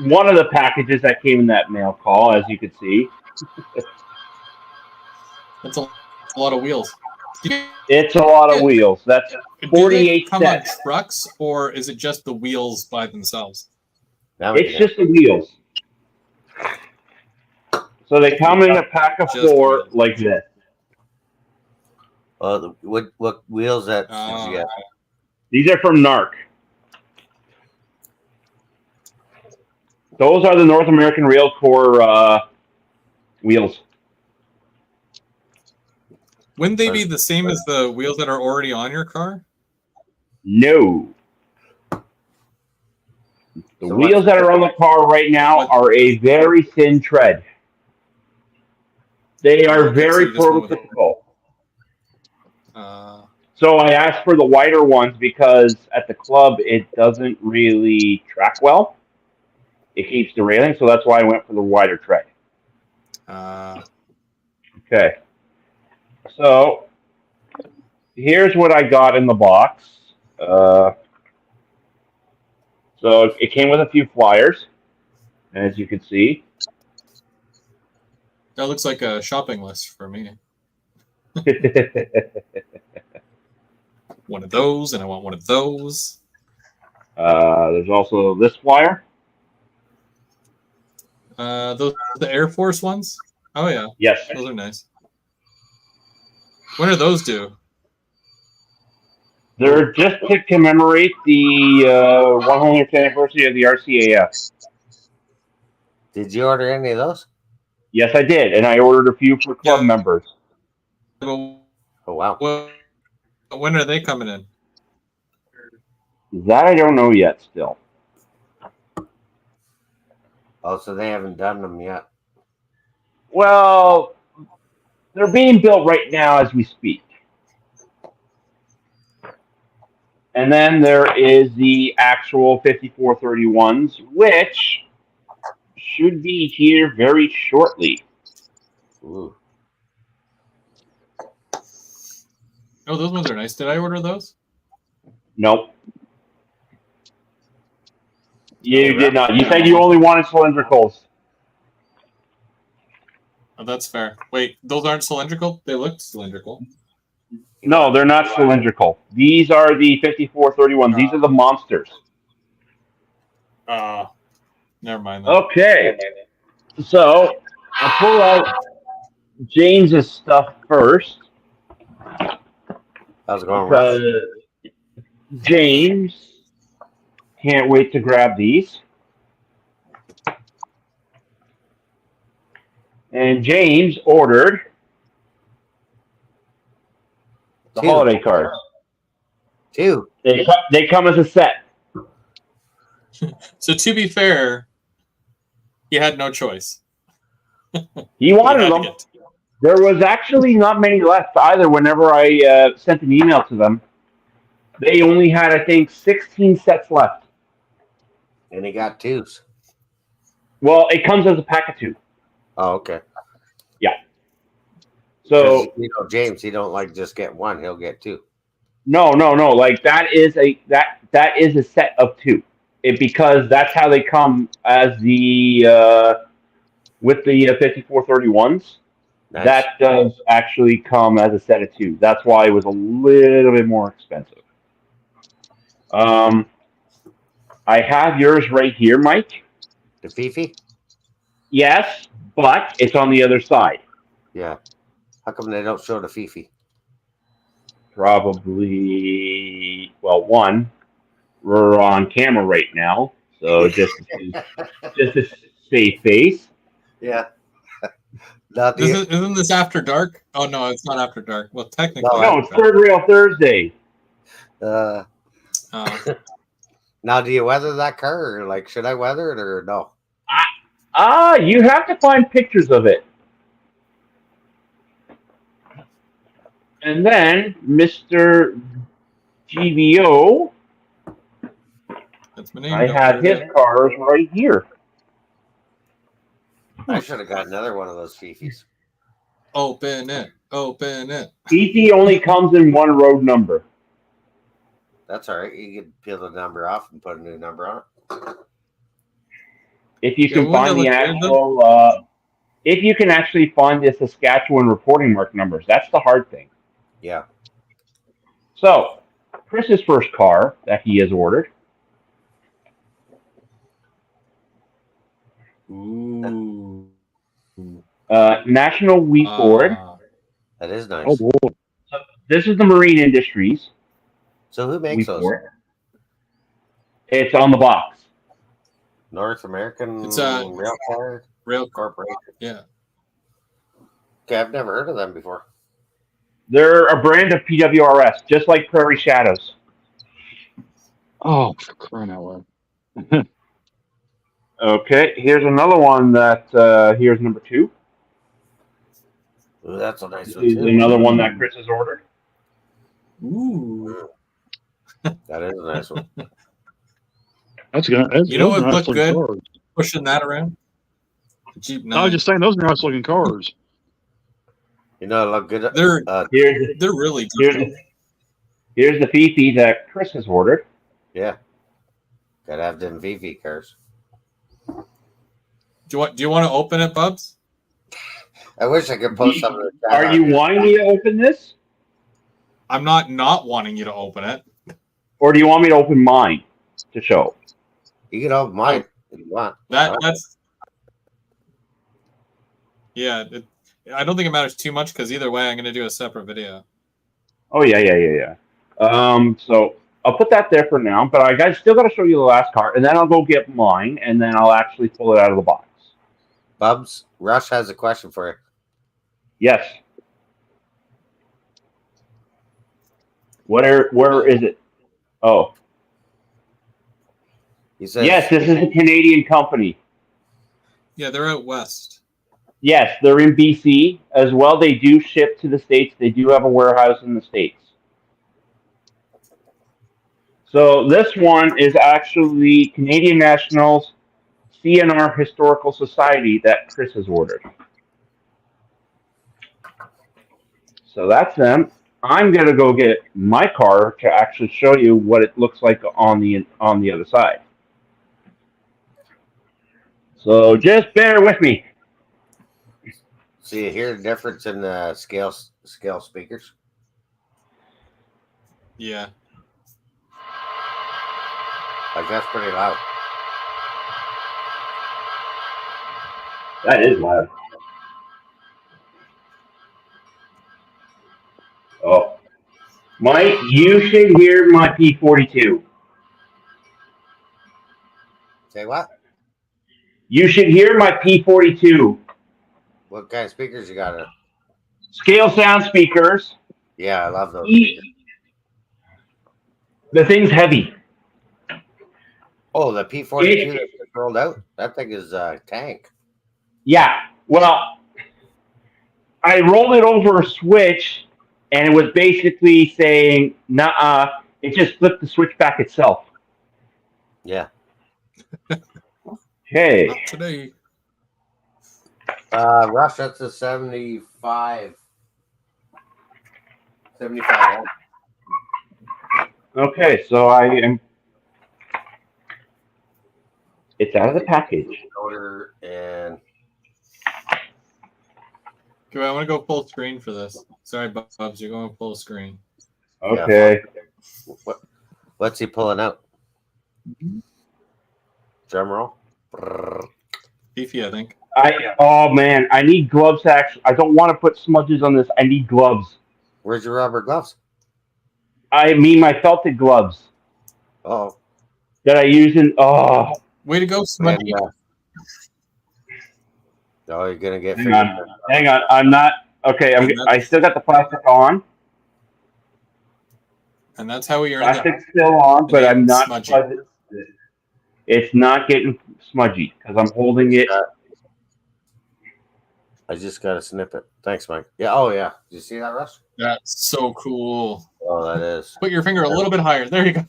one of the packages that came in that mail call, as you could see. That's a lot of wheels. It's a lot of wheels. That's Do they 48 come on sets. trucks, or is it just the wheels by themselves? Now we It's can just the wheels. So they come in a pack of Just 4 wheels. like this. what wheels that did you get? These are from NARC. Those are the North American Rail Corps wheels. Wouldn't they be the same as the wheels that are already on your car? No. The So wheels that are on the car right now what- are a very thin tread. They are Okay, so very you just went with- prototypical. Uh, So I asked for the wider ones because at the club it doesn't really track well. It keeps derailing, so that's why I went for the wider tread. Okay. So here's what I got in the box. So it came with a few flyers, as you can see. that looks like a shopping list for me. One of those, and I want one of those. There's also this flyer. Those the Air Force ones. Oh yeah, Yes. those are nice. When are those due? They're just to commemorate the 100th anniversary of the RCAF. Did you order any of those? Yes, I did, and I ordered a few for club Yeah. members. Oh wow. When are they coming in? That I don't know yet still. Oh, so they haven't done them yet. Well, they're being built right now as we speak. And then there is the actual 5431s, which should be here very shortly. Ooh. Oh, those ones are nice. Did I order those? Nope. You did not. You said you only wanted cylindricals. Oh, that's fair. Wait, those aren't cylindrical? They looked cylindrical. No, they're not cylindrical. These are the 5431s. These are the monsters. Never mind that. Okay. So, I'll pull out James's stuff first. How's it going, Russ? James can't wait to grab these. And James ordered the 2. holiday cards. 2. They come as a set. So to be fair, He had no choice. He He wanted had to them. get two. There was actually not many left either. Whenever I sent an email to them, they only had, I think, 16 sets left. And he got twos. Well, it comes as a pack of 2. Oh, okay. So You know, James, he don't like just get one; he'll get 2. no. Like that is a set of 2. Because that's how they come as the with the 5431s. Nice. That does actually come as a set of 2. That's why it was a little bit more expensive. I have yours right here, Mike. The Fifi? Yes, but it's on the other side. Yeah. How come they don't show the Fifi? Probably, well, one, we're on camera right now, so just to save face. Yeah. Not This the, isn't this after dark? Oh no, it's not after dark. Well, technically, No, No, it's Third Rail Thursday. Oh. now, do you weather that car, or like, should I weather it or no? You have to find pictures of it. And then Mr. GVO, That's my name. I don't have worry his about it. cars right here. I should have got another one of those Fifis. Open it. Open it. PT only comes in one road number. That's all right. You could peel the number off and put a new number on it. If you Yeah, can wouldn't find it the look good, actual, if you can actually find the Saskatchewan reporting mark numbers, that's the hard thing. Yeah. So, Chris's first car that he has ordered. Ooh. National Wheat Board. That is nice. Oh, boy. This is the Marine Industries So who makes Wheat those? Board. It's on the box. North American It's Rail Car Rail. Corporation. Yeah. Okay, I've never heard of them before. They're a brand of PWRS, just like Prairie Shadows. Oh, for crying out loud. Okay, here's another one that here's number 2. Ooh, that's a nice This one is too. another one that Chris has ordered. Ooh. That is a nice one. That's good. You know what nice looked looking good? cars. Pushing that around. The Jeep 9. I was just saying, those are nice looking cars. You know, it look good. They're Here's they're really good. here's the Fifi that Chris has ordered. Yeah. Gotta have them VV cars. Do you want to open it, Bubs? I wish I could post some of the chat Are on you here. wanting me to open this, I'm not wanting you to open it. or do you want me to open mine to show? You can open mine if you want. That's yeah. I don't think it matters too much because either way, I'm going to do a separate video. Oh yeah. So I'll put that there for now, but I guys still got to show you the last car, and then I'll go get mine, and then I'll actually pull it out of the box. Bubs, Rush has a question for you. Yes. Where is it? Oh, He says, yes, this is a Canadian company. Yeah, they're out west. Yes, they're in BC as well. They do ship to the States. They do have a warehouse in the States. So this one is actually Canadian Nationals CNR Historical Society that Chris has ordered. So that's them. I'm gonna go get my car to actually show you what it looks like on the other side. So just bear with me. so you hear the difference in the scale speakers? Yeah. Like, that's pretty loud. That is loud. Oh, Mike, you should hear my P42. Say what? You should hear my P42. What kind of speakers you got? Scale sound speakers. Yeah, I love those. E- speakers. The thing's heavy. Oh, the P42. rolled out. That thing is tank. Yeah. Well, I rolled it over a switch, and it was basically saying, "Nah." It just flipped the switch back itself. Yeah. Okay. Not today. Rush, that's a 75. 75. Okay. So I am. It's out of the package. Order and Okay, I want to go full screen for this. Sorry, Bubs, you're going full screen. Okay. what's he pulling out? Drum roll. Brrr. Fifi, I think. Oh man, I need gloves. Actually, I don't want to put smudges on this. I need gloves. Where's your rubber gloves? I mean my felted gloves Oh, that I use in. Oh, Way to go, Smudgy. Oh, you're gonna get. hang on. I'm not okay. I still got the plastic on. And that's how we earn the Plastic's still on, but I'm not. smudgy. It's not getting smudgy because I'm holding it. I just got to snip it. Thanks, Mike. Yeah. Oh, yeah. Did you see that, Rush? That's so cool. Oh, that is. Put your finger a little bit higher. There you go.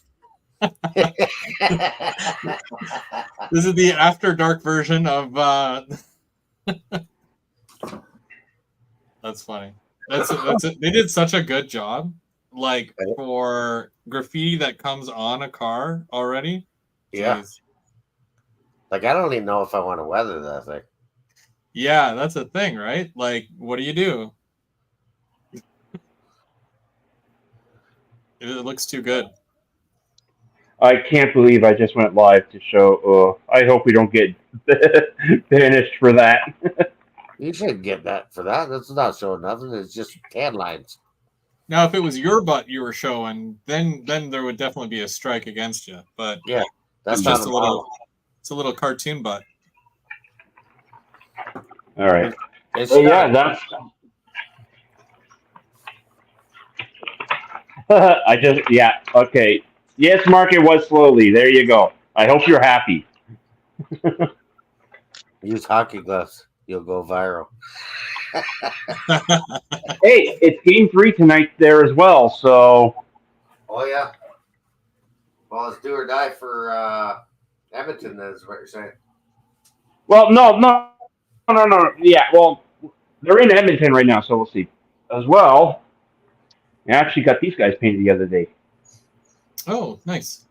This is the after dark version of That's funny. That's it. They did such a good job. Like for graffiti that comes on a car already. Yeah. Jeez. Like, I don't even know if I want to weather that thing. Yeah, that's a thing, right? Like, what do? It looks too good. I can't believe I just went live to show. I hope we don't get banished for that. You should get that for that. That's not showing nothing. It's just tan lines. Now, if it was your butt you were showing, then there would definitely be a strike against you. But Yeah, that's it's not just a little. It's a little cartoon butt. All right. It's So yeah, that's. Okay. Yes, Mark, it was slowly. There you go. I hope you're happy. Use hockey gloves. You'll go viral. Hey, it's game 3 tonight there as well. So. Oh, yeah. Well, it's do or die for Edmonton, is what you're saying. Well, no. Yeah, well, they're in Edmonton right now, so we'll see. As well, I actually got these guys painted the other day. Oh, nice.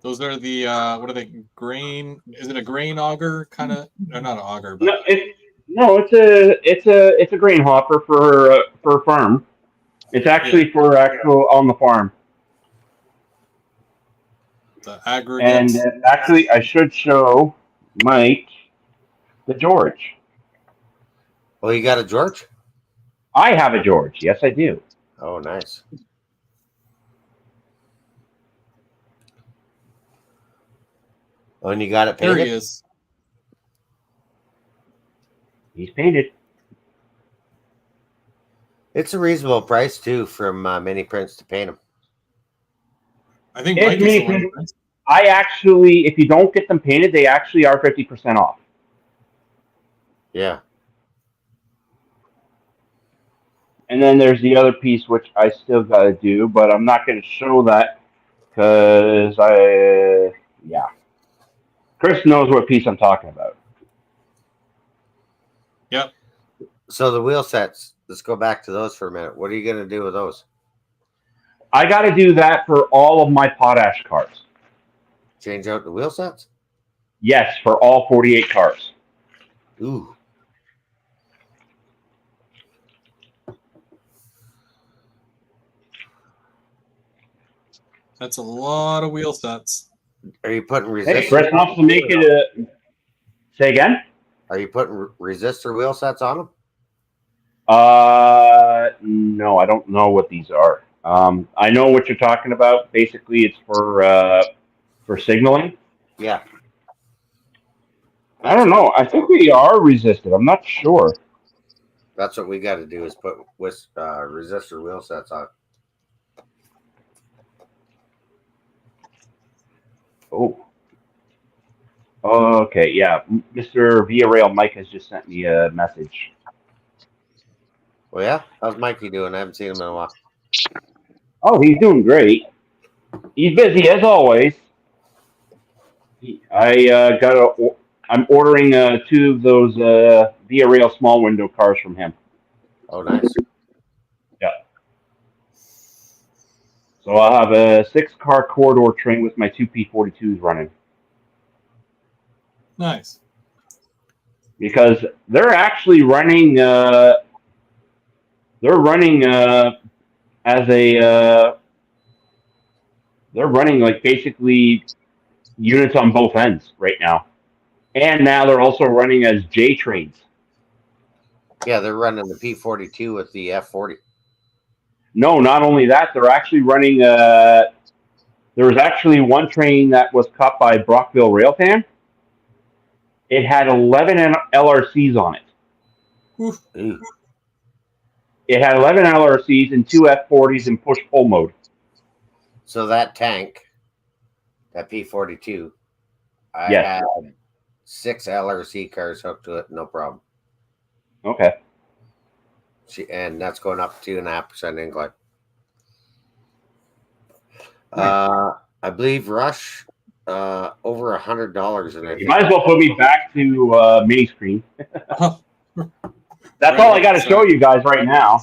Those are the what are they? Grain? Is it a grain auger kind of? Or not an auger, but It's a grain hopper for a farm. It's actually for actual on the farm. the aggregate. And actually, I should show Mike the George. Oh, you got a George? I have a George. Yes, I do. Oh, nice. Oh, and you got it There painted? he is. He's painted. It's a reasonable price, too, from Mini Prints to paint them. I think It's Mike is the Mini one. I actually, if you don't get them painted, they actually are 50% off. Yeah. And then there's the other piece, which I still got to do, but I'm not going to show that because Chris knows what piece I'm talking about. Yep. So the wheel sets, let's go back to those for a minute. What are you going to do with those? I got to do that for all of my potash cars. Change out the wheel sets? Yes, for all 48 cars. Ooh. That's a lot of wheel sets. Are you putting Hey, resistor? Chris wants to make it a... Say again? Are you putting resistor wheel sets on them? No, I don't know what these are. I know what you're talking about. Basically, it's for signaling. Yeah. I don't know. I think we are resisted. I'm not sure. That's what we got to do is put resistor wheel sets on. Oh. Okay, yeah. Mr. Villarreal Mike has just sent me a message. Well, yeah. How's Mikey doing? I haven't seen him in a while. Oh, he's doing great. He's busy as always. I'm ordering 2 of those Villarreal small window cars from him. Oh, nice. Yeah. So I'll have a 6-car corridor train with my 2 P42s running. Nice. Because they're actually running. They're running as a. They're running like basically units on both ends right now, and now they're also running as J trains. Yeah, they're running the P42 with the F40. No, not only that, they're actually running. There was actually one train that was cut by Brockville Railpan. It had 11 LRCs on it. Ooh. It had 11 LRCs and 2 F40s in push-pull mode. So that tank, that P42, I Yes. had 6 LRC cars hooked to it, no problem. Okay. And that's going up 2.5% incline. I believe Rush over $100 in it. You might as well put me back to mini screen. That's all I got to show you guys right now.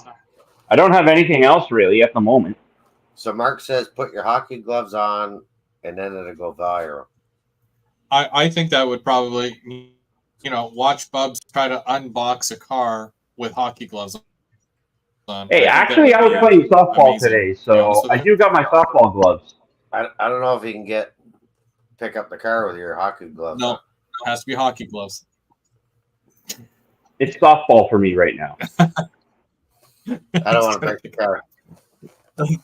I don't have anything else really at the moment. So Mark says put your hockey gloves on and then it'll go viral. I think that would probably, watch Bubs try to unbox a car with hockey gloves on. Hey, actually, I was playing softball amazing, today, to be honest so with I you. do got my softball gloves. I don't know if you can pick up the car with your hockey gloves. No, on. it has to be hockey gloves. It's softball for me right now. I don't want to break the car.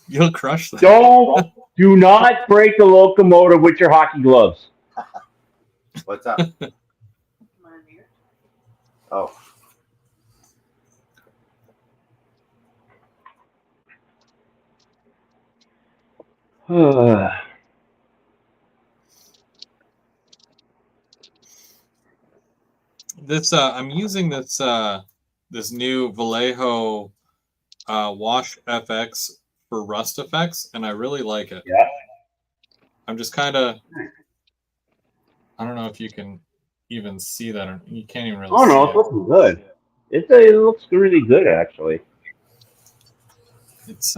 You'll crush that. Do not break the locomotive with your hockey gloves. What's up? Oh. This I'm using this new Vallejo Wash FX for rust effects, and I really like it. Yeah. I'm just kind of, I don't know if you can even see that, or you can't even really Oh no, see it's looking good. It looks really good actually. It's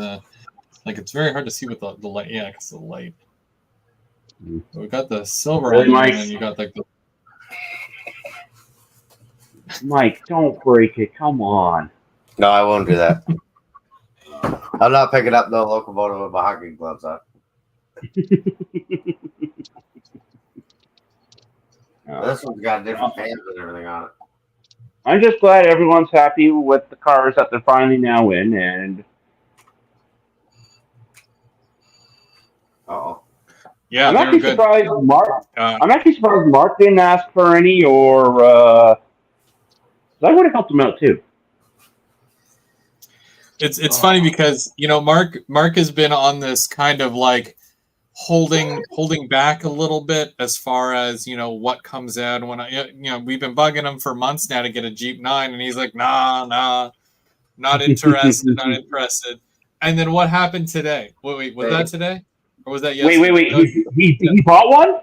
it's very hard to see with the light. Yeah, because the light. Mm. We got the silver Really, on there, Mike? and then you got like the. Mike, don't break it. Come on. No, I won't do that. I'm not picking up no locomotive with my hockey gloves on. This one's got different fans and everything on it. I'm just glad everyone's happy with the cars that they're finally now in, and Uh-oh. Yeah, I'm they were actually good. surprised Mark. Uh, I'm actually surprised Mark didn't ask for any, or I would have helped him out too. It's funny because Mark has been on this kind of like holding back a little bit as far as what comes out. When we've been bugging him for months now to get a Jeep 9, and he's like, nah, not interested, not interested. And then what happened today? Wait, was that today or was that yesterday? Wait! No, He bought one?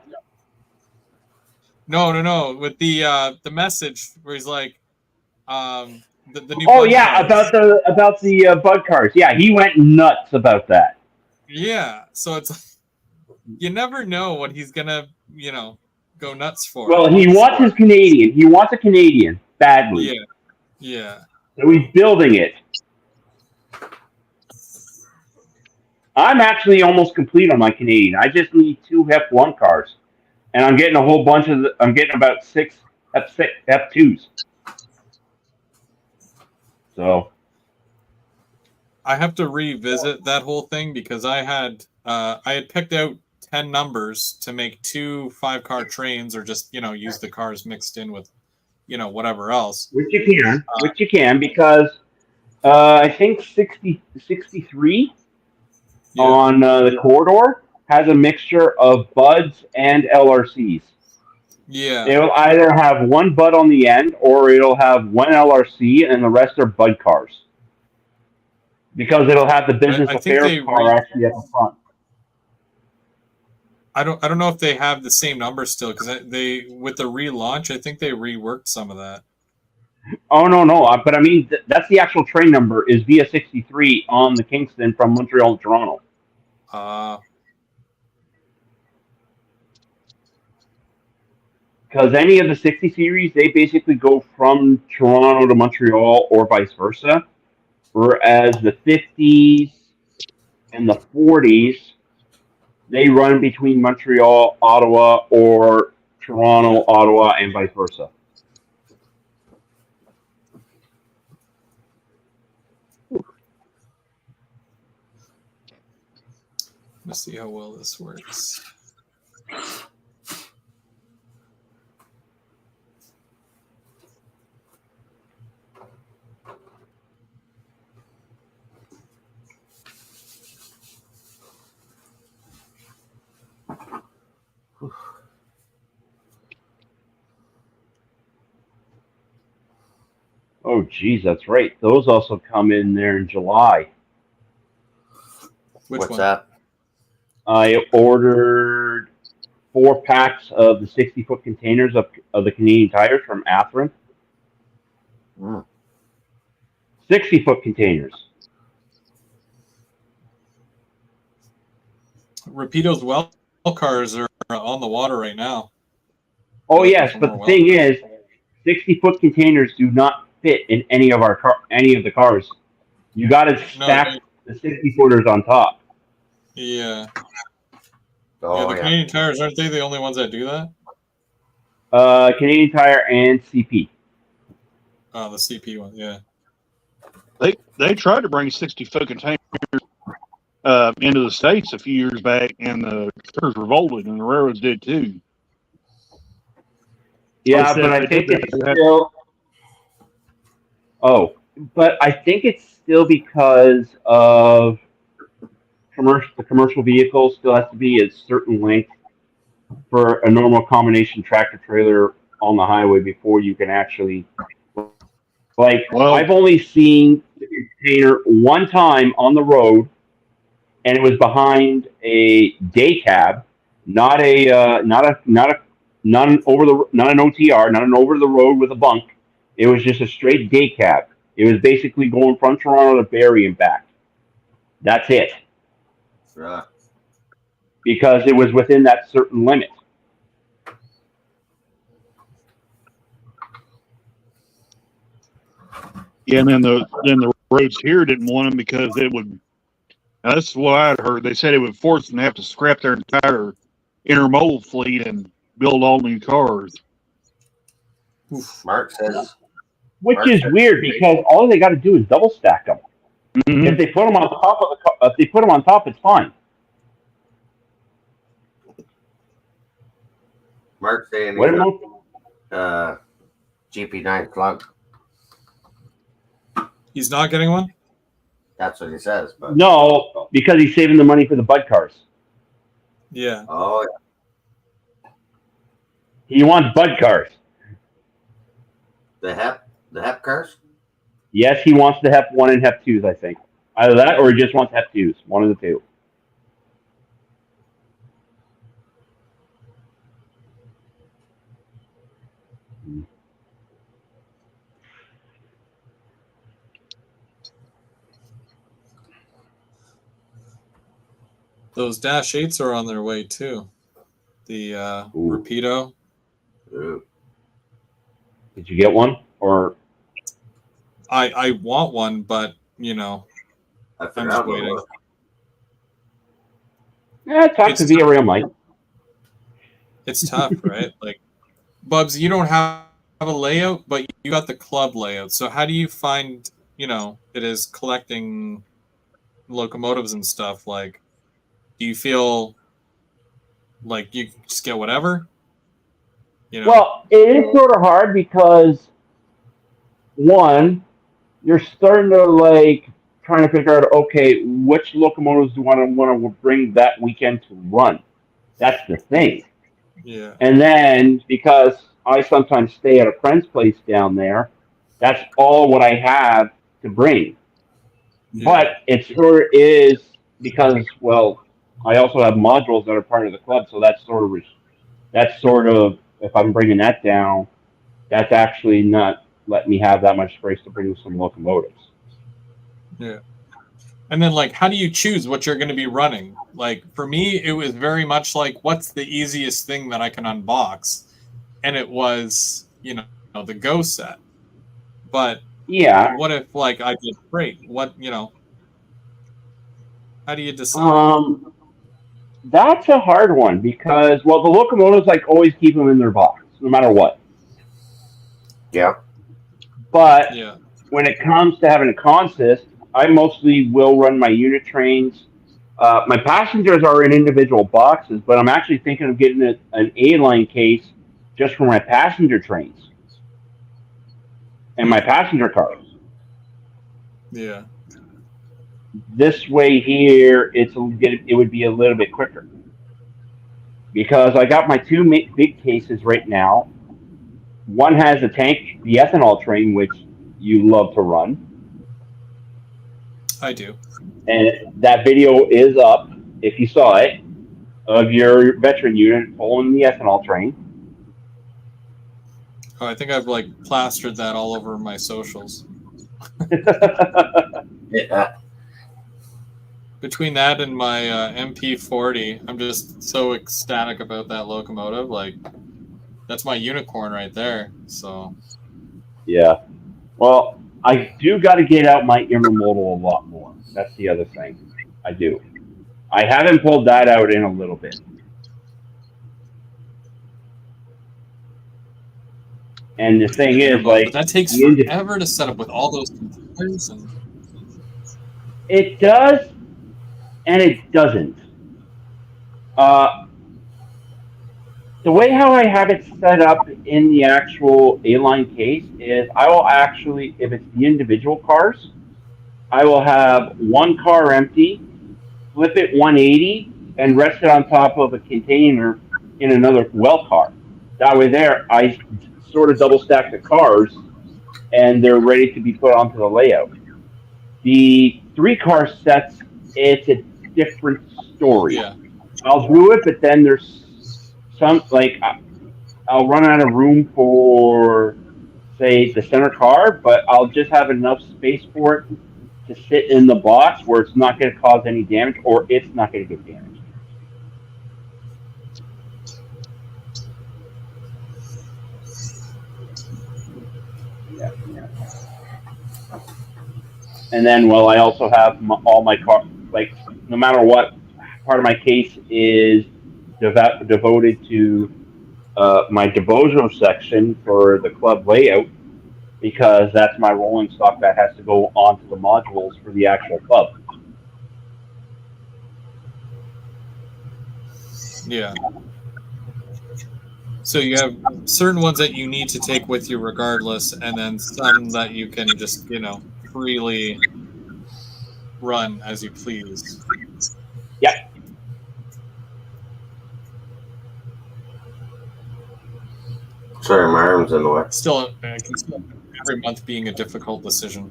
No. With the message where he's like, the new. Oh Bud yeah, cars. about the Bud cars. Yeah, he went nuts about that. Yeah, so it's you never know what he's gonna go nuts for. Well, he wants his Canadian. He wants a Canadian badly. Yeah. So he's building it. I'm actually almost complete on my Canadian. I just need 2 F1 cars, and I'm getting a whole bunch of. I'm getting about 6 F2s. So I have to revisit that whole thing because I had picked out 10 numbers to make 2 5-car trains, or just use the cars mixed in with whatever else. which you can because I think 63 Yeah. on the corridor has a mixture of buds and LRCs. Yeah. It'll either have one bud on the end, or it'll have one LRC, and the rest are bud cars. Because it'll have the business I think affairs car actually at the front. I don't know if they have the same number still, because they with the relaunch, I think they reworked some of that. Oh no, but I mean that's the actual train number is via 63 on the Kingston from Montreal to Toronto. Because any of the 60 series, they basically go from Toronto to Montreal or vice versa, whereas the 50s and the 40s, they run between Montreal, Ottawa, or Toronto, Ottawa, and vice versa. Let's see how well this works. Oh, geez, that's right. Those also come in there in July. Which What's one? that? I ordered 4 packs of the 60-foot containers of the Canadian Tires from Athearn. 60-foot containers. Rapido's well cars are on the water right now. Oh yes, but the thing is, 60-foot containers do not fit in any of the cars. You got to stack the 60-footers on top. Yeah. Oh, the Canadian Tires, aren't they the only ones that do that? Canadian Tire and CP. Oh, the CP one, yeah. They tried to bring 60-foot containers into the States a few years back, and the truckers revolted, and the railroads did too. Yeah, but I think it's still. Oh, but I think it's still because of the commercial vehicle still has to be a certain length for a normal combination tractor trailer on the highway before you can actually. I've only seen the container one time on the road, and it was behind a day cab, not an OTR, not an over the road with a bunk. It was just a straight day cab. It was basically going from Toronto to Barrie and back. That's it. Right. Because it was within that certain limit. Yeah, and then the roads here didn't want them because it would. That's what I'd heard. They said it would force them to have to scrap their entire intermodal fleet and build all new cars. Mark says. Which is weird because all they got to do is double stack them. Mm-hmm. If they put them on top of if they put them on top, it's fine. Mark saying GP9 plug. He's not getting one? That's what he says. But no, because he's saving the money for the bud cars. Yeah. Oh, yeah. He wants bud cars. The HEP cars? Yes, he wants the HEP 1 and HEP 2s, I think. Either that or he just wants HEP 2s. One of the two. Those Dash 8s are on their way too. The Rapido. Ooh. Did you get one? Or I want one, but I'm just waiting. Yeah, talk to Via Rail, Mike. It's tough, right? Like, Bubs, you don't have a layout, but you got the club layout. So how do you find, it is collecting locomotives and stuff? Like, do you feel like you just get whatever? Well, it is sort of hard because, one, you're starting to trying to figure out, okay, which locomotives do I want to bring that weekend to run? That's the thing. Yeah. And then because I sometimes stay at a friend's place down there, that's all what I have to bring. Yeah. But it sort of is because, well, I also have modules that are part of the club, so that's sort of if I'm bringing that down, that's actually not letting me have that much space to bring some locomotives. Yeah. And then, like, how do you choose what you're going to be running? Like, for me, it was very much like, what's the easiest thing that I can unbox? And it was, the Go set. But Yeah. what if, like, I did freight? What, how do you decide? That's a hard one because, well, the locomotives, like, always keep them in their box, no matter what. Yeah. But Yeah. when it comes to having a consist, I mostly will run my unit trains. My passengers are in individual boxes, but I'm actually thinking of getting an A-line case just for my passenger trains and my passenger cars. Yeah. This way here, it would be a little bit quicker because I got my two big cases right now. One has the ethanol train, which you love to run. I do. And that video is up, if you saw it, of your veteran unit pulling the ethanol train. Oh, I think I've, like, plastered that all over my socials. Yeah. Between that and my MP40, I'm just so ecstatic about that locomotive. Like, that's my unicorn right there. So, Yeah. Well, I do got to get out my intermodal a lot more. That's the other thing. I do. I haven't pulled that out in a little bit. And the thing is, like, but that takes forever to set up with all those containers. And it does, and it doesn't. The way how I have it set up in the actual A-line case is I will actually, if it's the individual cars, I will have one car empty, flip it 180, and rest it on top of a container in another well car. That way there, I sort of double stack the cars, and they're ready to be put onto the layout. The 3-car sets, it's a different story. yeah, I'll do it, but then there's some, like, I'll run out of room for, say, the center car, but I'll just have enough space for it to sit in the box where it's not going to cause any damage, or it's not going to get damaged. Yeah. And then, well, I also have all my car, like, no matter what, part of my case is devoted to my Debozo section for the club layout, because that's my rolling stock that has to go onto the modules for the actual club. yeah. So you have certain ones that you need to take with you regardless, and then some that you can just, freely run as you please. Yep. Sorry, my arm's in the way. Still, I can still every month being a difficult decision.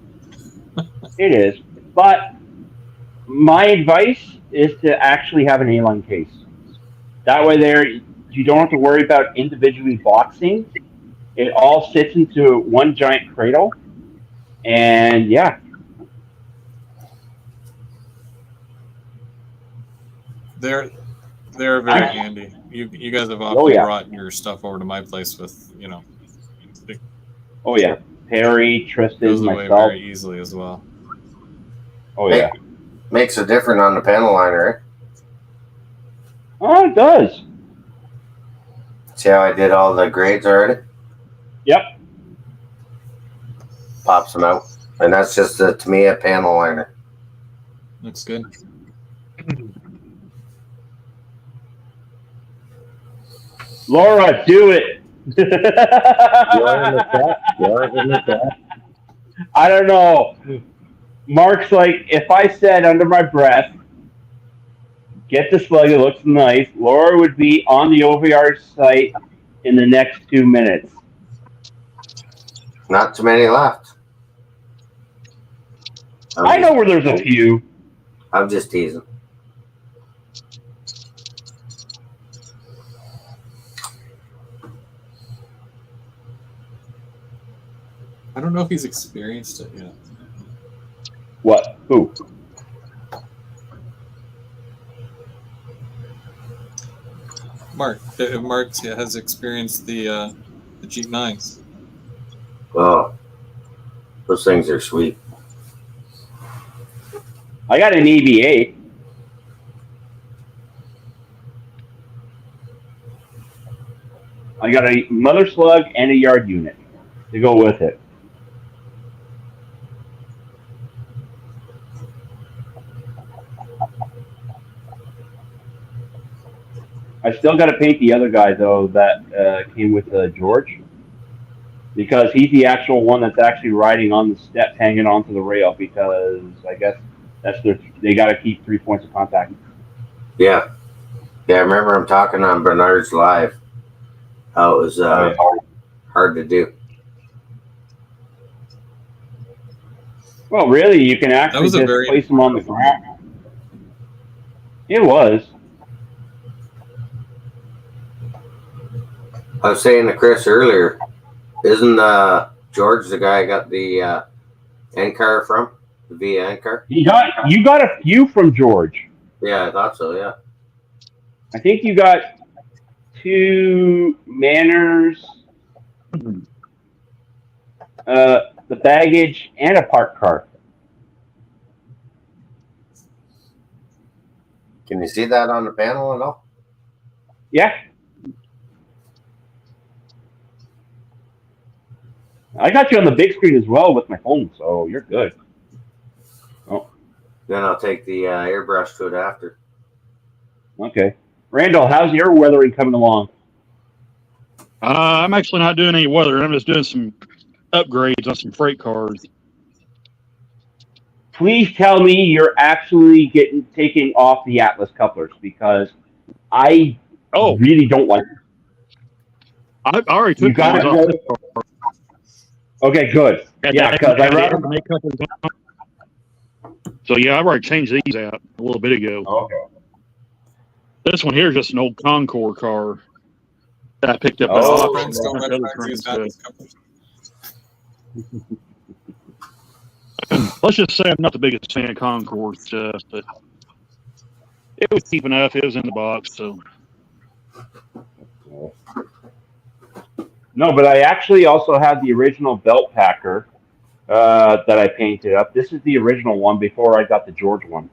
It is, but my advice is to actually have an A-line case. That way there, you don't have to worry about individually boxing. It all sits into one giant cradle, and yeah. They're very handy. You guys have often brought your stuff over to my place with, Oh yeah, Perry, Tristan, goes away myself. very easily as well. Oh yeah. Makes it different on the panel liner. Oh, it does. See how I did all the grades already? Yep. Pops them out. And that's just, to me, a panel liner. Looks good. Laura, do it. You're in the chat. I don't know. Mark's like, if I said under my breath, get the slug, it looks nice, Laura would be on the OVR site in the next 2 minutes. Not too many left. I know where there's a few. I'm just teasing. I don't know if he's experienced it yet. What? Who? Mark. If Mark has experienced the Jeep 9s. Oh, those things are sweet. I got an EV8. I got a mother slug and a yard unit to go with it. I still got to paint the other guy though that came with George, because he's the actual one that's actually riding on the steps, hanging onto the rail. Because I guess that's they got to keep 3 points of contact. Yeah. I remember him talking on Bernard's Live. How it was hard to do. Well, really, you can actually just place them on the ground. It was. I was saying to Chris earlier, isn't George the guy I got the N-car from? The Via N-car? You got a few from George. Yeah, I thought so, yeah. I think you got 2 Manners, the baggage, and a parked car. Can you see that on the panel at all? Yeah. I got you on the big screen as well with my phone, so you're good. Oh. Then I'll take the airbrush to it after. Okay. Randall, how's your weathering coming along? I'm actually not doing any weather. I'm just doing some upgrades on some freight cars. Please tell me you're actually taking off the Atlas couplers, because I really don't like them. I already took those off this car. Okay, good. Yeah, because I rather make couplers on. So yeah, I've already changed these out a little bit ago. Okay. This one here is just an old Concord car that I picked up. Let's just say I'm not the biggest fan of Concord stuff, but it was cheap enough. It was in the box, so. No, but I actually also had the original belt packer that I painted up. This is the original one before I got the George one.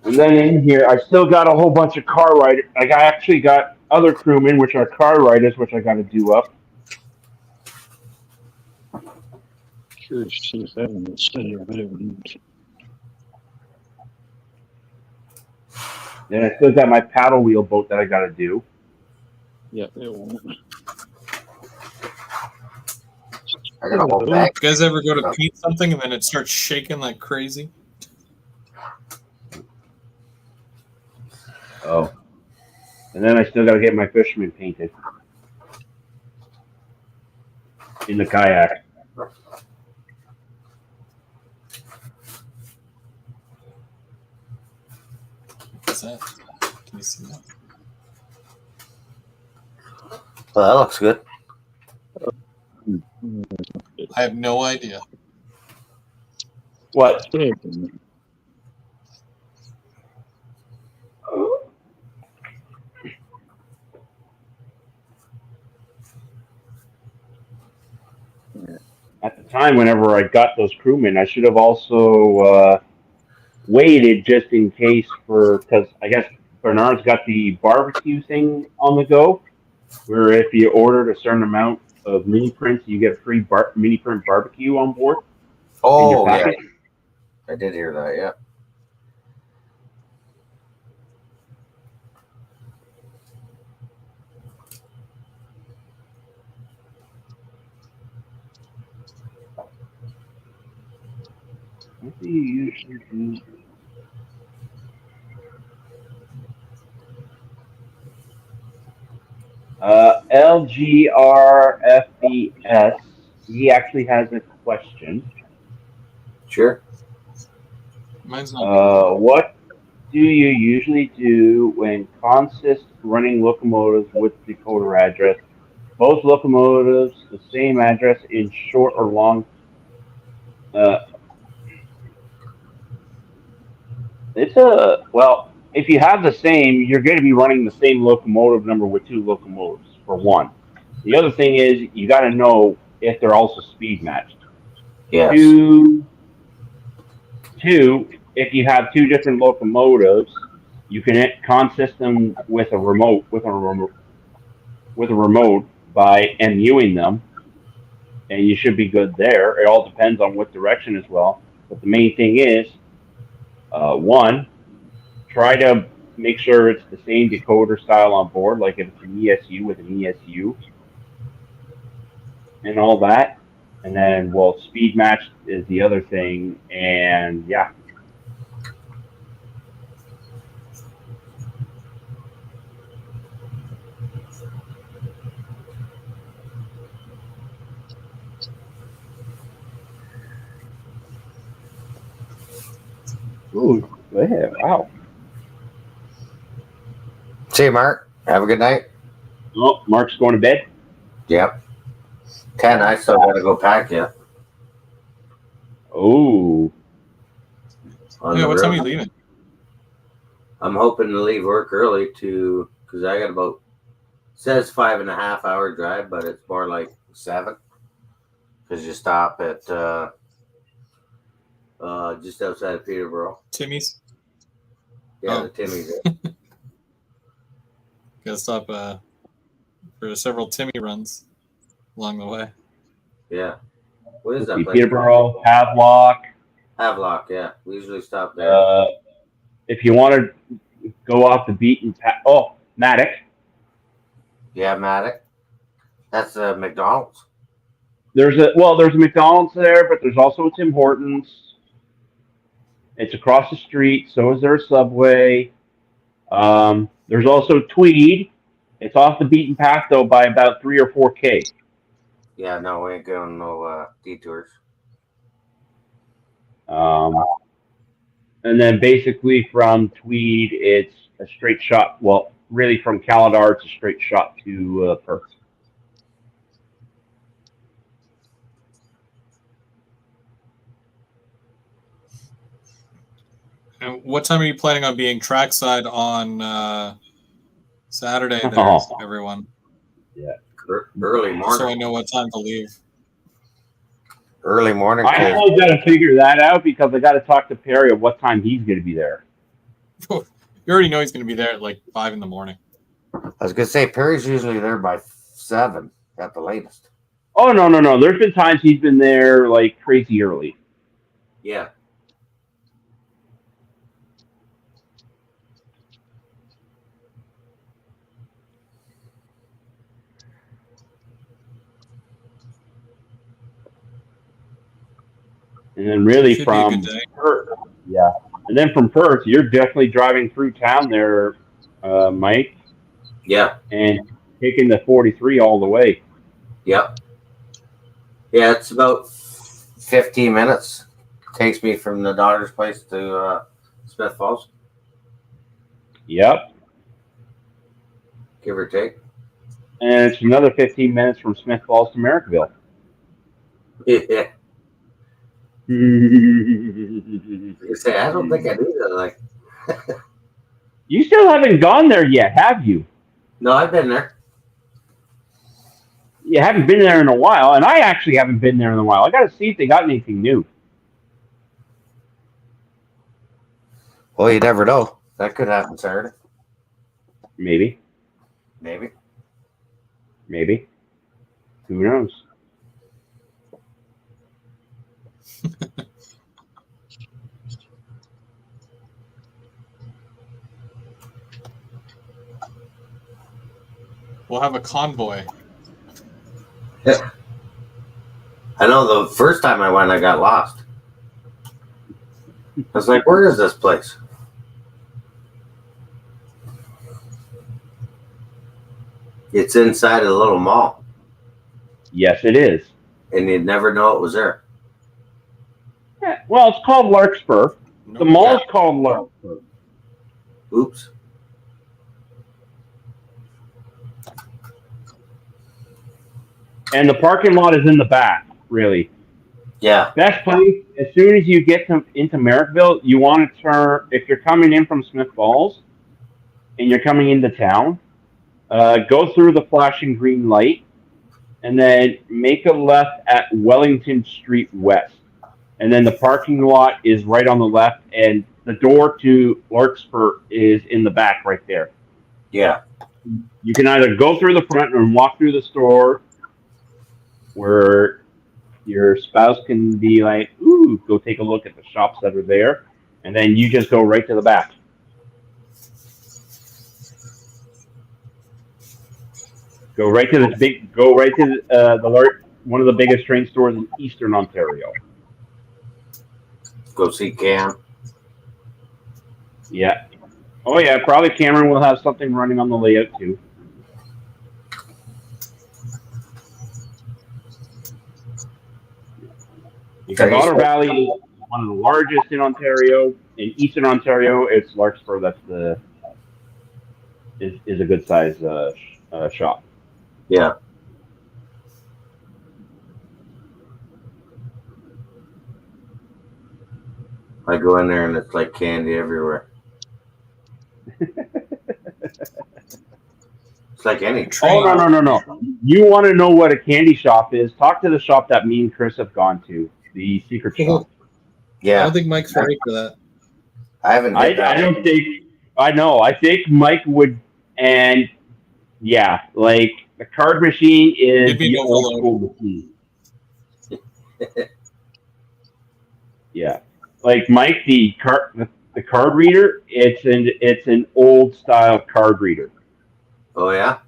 And then in here, I still got a whole bunch of car riders. I actually got other crewmen, which are car riders, which I got to do up. Curious to see if that one will stay or whatever. Then I still got my paddle wheel boat that I got to do. Yeah, it won't. I got a whole bag. You guys ever go to paint something and then it starts shaking like crazy? Oh. And then I still got to get my fisherman painted. In the kayak. What's that? Can you see that? Well, that looks good. I have no idea. What? At the time, whenever I got those crewmen, I should have also waited just in case because I guess Bernard's got the barbecue thing on the go, where if you ordered a certain amount of mini prints, you get free mini print barbecue on board. Oh, yeah. I did hear that, yeah. What do you usually do? LGRFBS. He actually has a question. Sure. Mine's not. What do you usually do when consist running locomotives with decoder address? Both locomotives the same address in short or long. If you have the same, you're going to be running the same locomotive number with two locomotives for one. The other thing is you got to know if they're also speed matched. Yes. Two, if you have two different locomotives, you can consist them with a remote by MUing them, and you should be good there. It all depends on what direction as well. But the main thing is, one, try to make sure it's the same decoder style on board, like if it's an ESU with an ESU and all that. And then, speed match is the other thing, and yeah. Ooh, yeah, wow. See you, Mark. Have a good night. Oh, Mark's going to bed? Yep. 10. I still got to go pack yet. Oh. Yeah, what time are you leaving? I'm hoping to leave work early because I got about, says 5.5 hour drive, but it's more like 7 because you stop at just outside of Peterborough. Timmy's? Yeah, Oh. the Timmy's. Gotta stop for several Timmy runs along the way. Yeah. What is that place? Peterborough, Havelock. Havelock, yeah. We usually stop there. If you want to go off the beaten path, Matic. Yeah, Matic. That's McDonald's. There's a McDonald's there, but there's also a Tim Hortons. It's across the street. So is there a Subway. There's also Tweed. It's off the beaten path though by about 3 or 4K. Yeah, no, we ain't going no detours. And then basically from Tweed, it's a straight shot. Well, really from Calendar, it's a straight shot to Perth. And what time are you planning on being trackside on Saturday there, everyone? Yeah. Early morning. So I know what time to leave. Early morning. I still got to figure that out because I got to talk to Perry of what time he's going to be there. You already know he's going to be there at like 5 in the morning. I was going to say, Perry's usually there by 7 at the latest. Oh, no. There's been times he's been there like crazy early. Yeah. And then really Should from be a good day. Perth, yeah. And then from Perth, you're definitely driving through town there, Mike. Yeah. And taking the 43 all the way. Yep. Yeah, it's about 15 minutes. Takes me from the daughter's place to Smith Falls. Yep. Give or take. And it's another 15 minutes from Smith Falls to Merrickville. Yeah. You say, I don't think I do that. Like, you still haven't gone there yet, have you? No, I've been there. You haven't been there in a while, and I actually haven't been there in a while. I got to see if they got anything new. Well, you never know. That could happen Saturday. Maybe. Who knows? We'll have a convoy. Yeah. I know the first time I went, I got lost. I was like, where is this place? It's inside a little mall, Yes, it is. and you'd never know it was there. Yeah, well, it's called Larkspur. The mall's called Larkspur. Oops. And the parking lot is in the back, really. Yeah. Best place, as soon as you get into Merrickville, you want to turn, if you're coming in from Smith Falls and you're coming into town, go through the flashing green light and then make a left at Wellington Street West. And then the parking lot is right on the left, and the door to Larkspur is in the back right there. Yeah. You can either go through the front and walk through the store where your spouse can be like, ooh, go take a look at the shops that are there, and then you just go right to the back. Go right to one of the biggest train stores in Eastern Ontario. Go see Cam. Yeah. Oh yeah, probably Cameron will have something running on the layout too. Because Otter Valley is one of the largest in Ontario. In Eastern Ontario, it's Larkspur. That's is a good size shop. Yeah. I go in there and it's like candy everywhere. It's like any train. Oh no! You want to know what a candy shop is? Talk to the shop that me and Chris have gone to, the secret shop. I Yeah. don't think Mike's ready for that. I haven't. I don't think. I know. I think Mike would, and yeah, like the card machine is Give me the no old below. school machine. Yeah, like Mike, the card reader. It's an old style card reader. Oh yeah.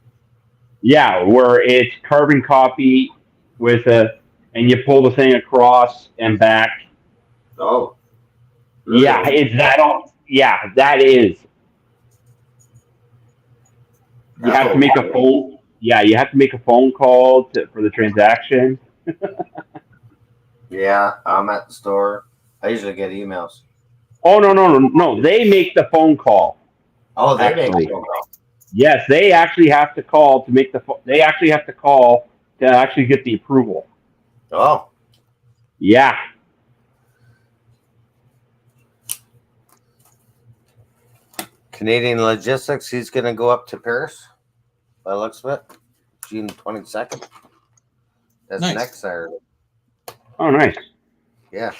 Yeah, where it's carbon copy with and you pull the thing across and back. Oh. Yeah, is that all? Yeah, that is. You have to make a phone. Yeah, you have to make a phone call for the transaction. Yeah, I'm at the store. I usually get emails. Oh no! They make the phone call. Oh, they make Actually. a phone call. Yes, they actually have to call to make the. They actually have to call to actually get the approval. Oh. Yeah. Canadian Logistics, he's going to go up to Paris, by the looks of it, June 22nd. That's Nice. next Saturday. Oh, nice. Yeah.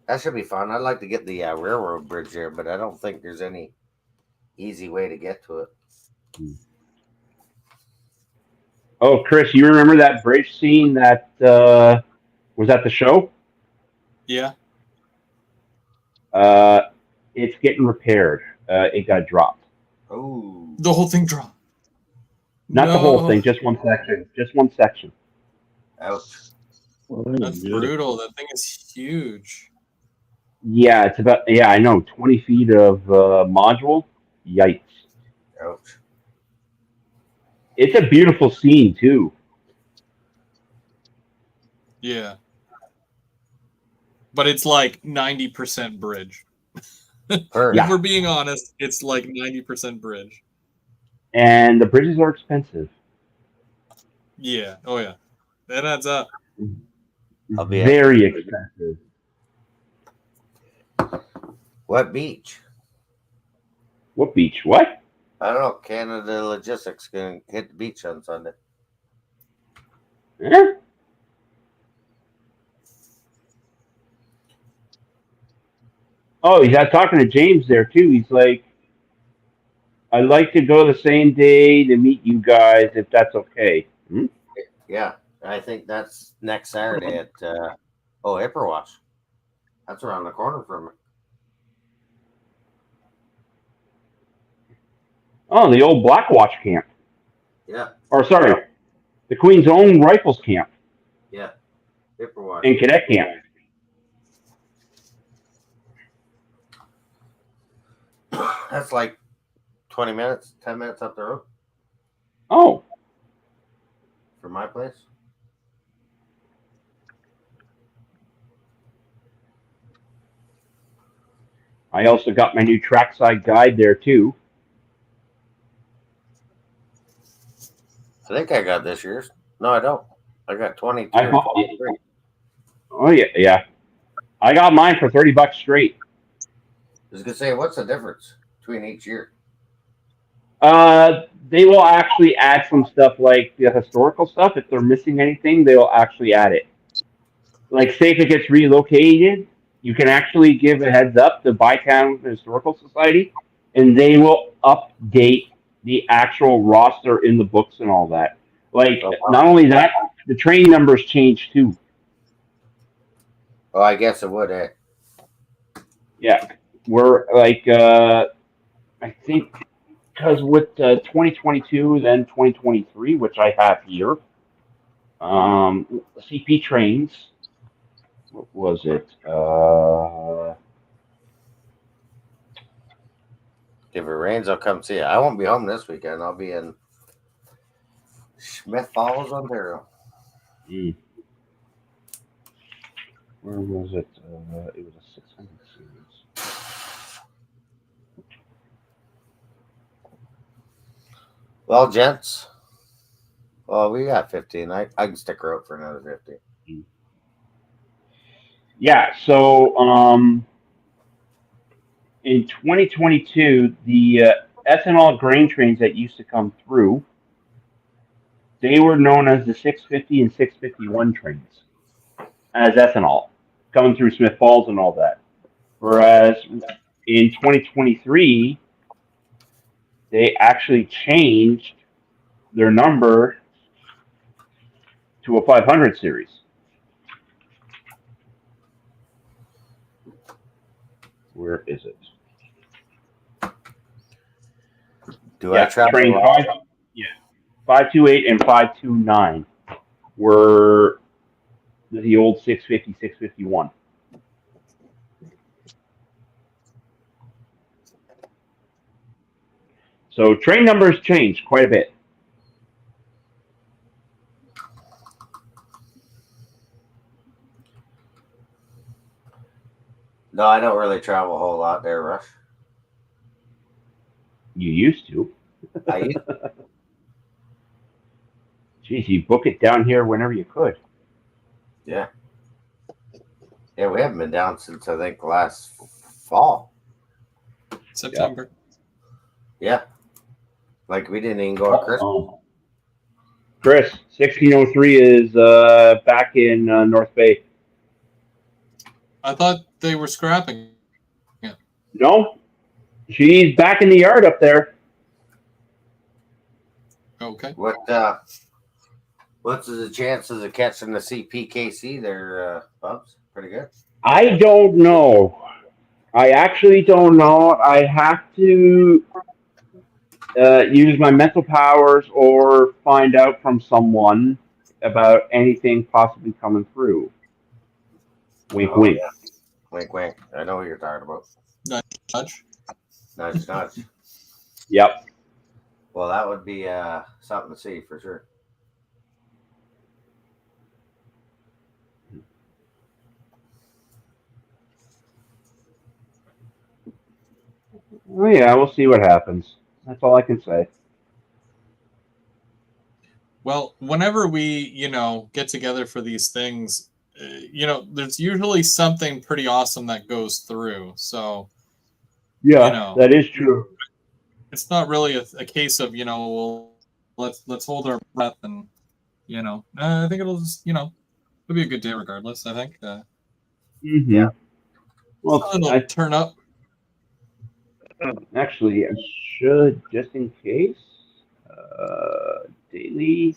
That should be fun. I'd like to get the railroad bridge there, but I don't think there's any easy way to get to it. Oh, Chris, you remember that bridge scene that was at the show? Yeah. It's getting repaired. It got dropped. Oh. The whole thing dropped. Not the whole No. thing, just one section. Just one section. Ouch. Well, that That's ain't good. brutal. That thing is huge. Yeah, it's about, yeah, I know, 20 feet of module. Yikes. Ouch. It's a beautiful scene, too. Yeah. But it's like 90% bridge. Perfect. If we're being honest, it's like 90% bridge. And the bridges are expensive. Yeah. Oh, yeah. That adds up. I'll be Very expensive. What beach? What beach? What? I don't know. Canada Logistics going to hit the beach on Sunday. Eh? Oh, he's out talking to James there, too. He's like, I'd like to go the same day to meet you guys, if that's okay. Hmm? Yeah. I think that's next Saturday at Hipperwash. That's around the corner from me. Oh, the old Black Watch camp. Yeah. Or, sorry, the Queen's Own Rifles camp Yeah. Hipperwash. and cadet camp. That's like 20 minutes, 10 minutes up the road Oh, from my place. I also got my new trackside guide there too. I think I got this year's. No, I don't. I got 22 I or bought, 23. oh yeah. I got mine for $30 straight. I was gonna say, what's the difference between each year? They will actually add some stuff like the historical stuff. If they're missing anything, they'll actually add it. Like, say if it gets relocated, you can actually give a heads up to Bytown Historical Society, and they will update the actual roster in the books and all that. Like, Oh, wow. not only that, the train numbers change too. Oh, I guess it would. Yeah, we're like, I think because with 2022, then 2023, which I have here, CP trains. What was it? If it rains, I'll come see it. I won't be home this weekend. I'll be in Smith Falls, Ontario. Where was it? It was a 600 series. Well, gents. Well, we got 15. I can stick her out for another 50. Yeah, so in 2022, the ethanol grain trains that used to come through, they were known as the 650 and 651 trains as ethanol coming through Smith Falls and all that. Whereas in 2023, they actually changed their number to a 500 series. Where is it? Do I travel train a lot? 528 and 529 were the old 650, 651. So train numbers changed quite a bit. No, I don't really travel a whole lot there, Rush. You used to. I used Geez, you book it down here whenever you could. Yeah. Yeah, we haven't been down since I think last fall. September. Yeah. Like we didn't even go on Christmas. Chris, 1603 is back in North Bay. I thought they were scrapping. No, she's back in the yard up there. Okay. What's the chances of catching the CPKC there, Bubs? Pretty good. I don't know. I actually don't know. I have to use my mental powers or find out from someone about anything possibly coming through. Wink, wink. Yeah. Wink, wink. I know what you're talking about. Nudge. Nudge, nudge. Yep. Well, that would be something to see for sure. Well, yeah, we'll see what happens. That's all I can say. Well, whenever we, get together for these things, there's usually something pretty awesome that goes through. So, Yeah, that is true. It's not really a case of, well, let's hold our breath and, I think it'll just, it'll be a good day regardless, I think. Yeah. Well, it'll turn up. Actually, I should, just in case, daily.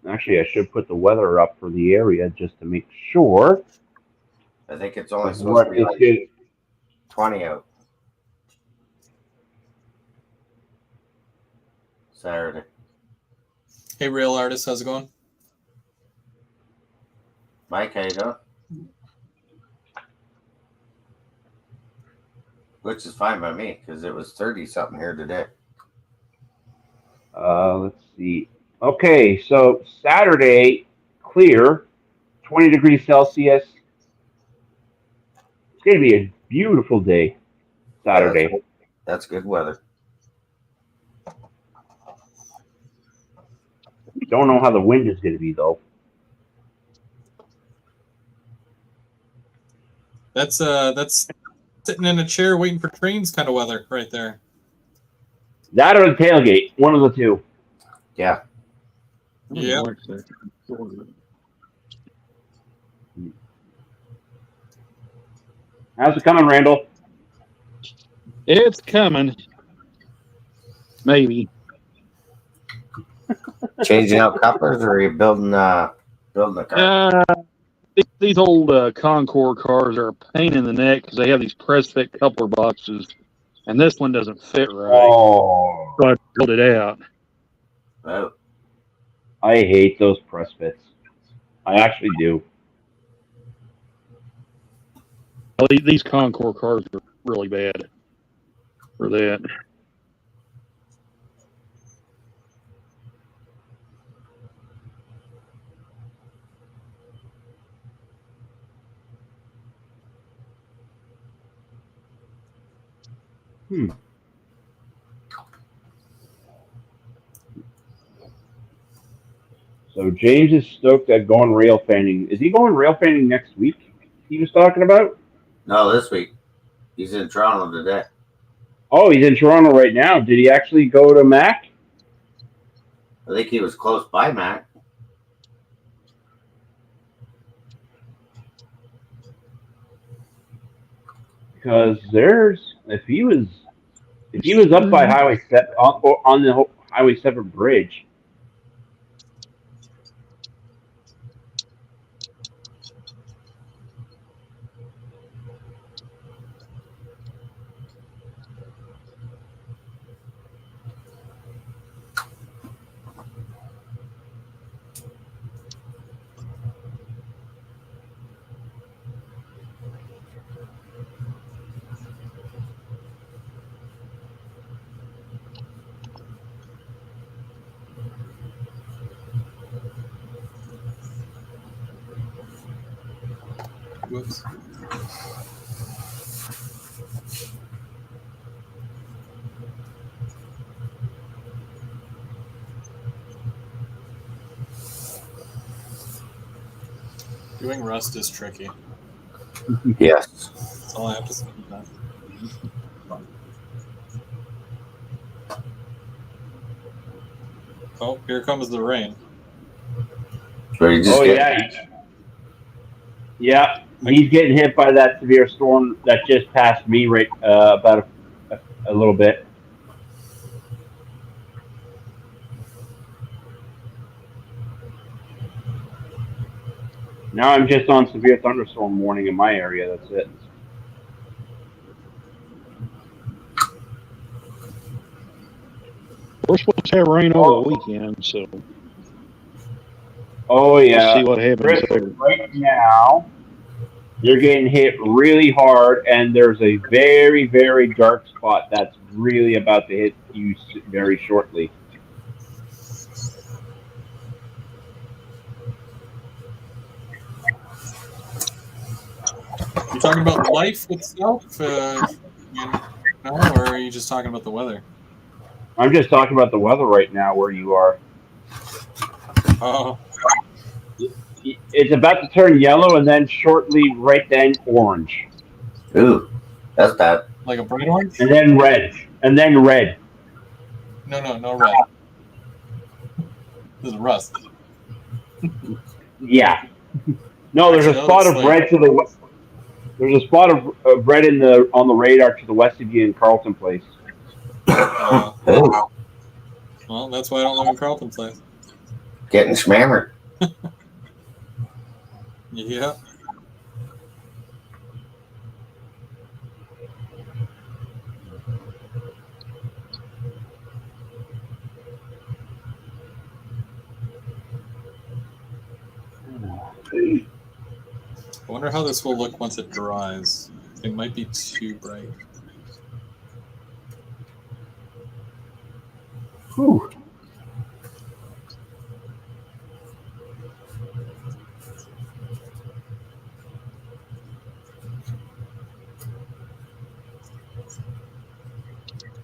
Actually, I should put the weather up for the area just to make sure. I think it's only supposed to be like 20 out. Saturday. Hey, Real Artist, how's it going? Mike, how you doing? which is fine by me because it was 30 something here today. Let's see. Okay, so Saturday, clear, 20 degrees Celsius. It's going to be a beautiful day Saturday. Yeah, that's good weather. Don't know how the wind is going to be, though. That's sitting in a chair waiting for trains kind of weather right there. That or the tailgate, one of the two. Yeah. Yeah. How's it coming, Randall? It's coming. Maybe. Changing out couplers, or are you building a car? These old Concord cars are a pain in the neck because they have these press fit coupler boxes, and this one doesn't fit right. Oh, So I pulled it out. Oh, I hate those press fits. I actually do. Well, these Concord cars are really bad for that. So James is stoked at going rail fanning. Is he going rail fanning next week? He was talking about. no, this week. He's in Toronto today. Oh, he's in Toronto right now. Did he actually go to Mac? I think he was close by, Matt. Because if he was up by Highway 7 on the Highway 7 bridge. Whoops. Doing Rust is tricky. Yes. That's all I have to say about that. Oh, here comes the rain. So you just Oh get, yeah. He's getting hit by that severe storm that just passed me right about a little bit. Now I'm just on severe thunderstorm warning in my area. That's it. We're supposed to have rain over the weekend, so Oh yeah. we'll see what happens Chris, there. right now, you're getting hit really hard, and there's a very, very dark spot that's really about to hit you very shortly. You talking about life itself, or are you just talking about the weather? I'm just talking about the weather right now where you are. Oh, It's about to turn yellow, and then shortly, right then, orange. ooh, that's bad. like a bright orange? And then red. And then red. No red. This is Rust. Yeah. No, there's Actually, a spot of like, red to the west. There's a spot of red on the radar to the west of you in Carlton Place. Oh, well, that's why I don't live in Carlton Place. getting smammered. Yeah. I wonder how this will look once it dries. It might be too bright. Whew.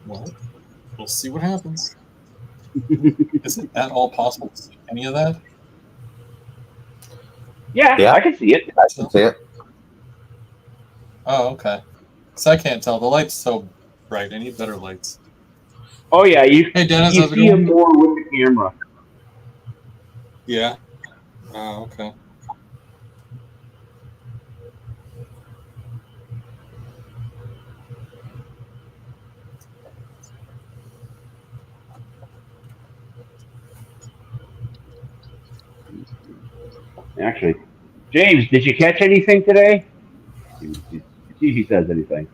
Well, we'll see what happens. Is it at all possible to see any of that? Yeah, Yeah. I can see it. I can see it. Oh, okay. So I can't tell. The light's so bright. I need better lights. Oh yeah, you Hey, Dennis, you how's it see him going? more with the camera. Yeah. Oh, okay. Actually, James, did you catch anything today? See if he says anything.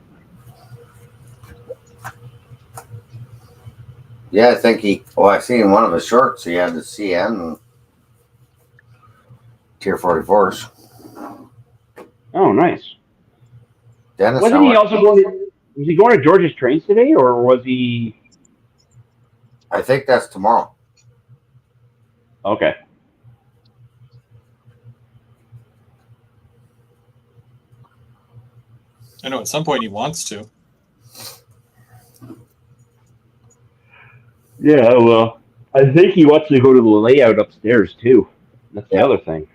Yeah, I think he. Well, I seen one of his shorts. He had the CN Tier 44s. Oh, nice. Dennis, Wasn't how he are? also going to? Was he going to George's Trains today, or was he? I think that's tomorrow. Okay. I know at some point he wants to. Yeah, well, I think he wants to go to the layout upstairs too. That's the Yeah. other thing.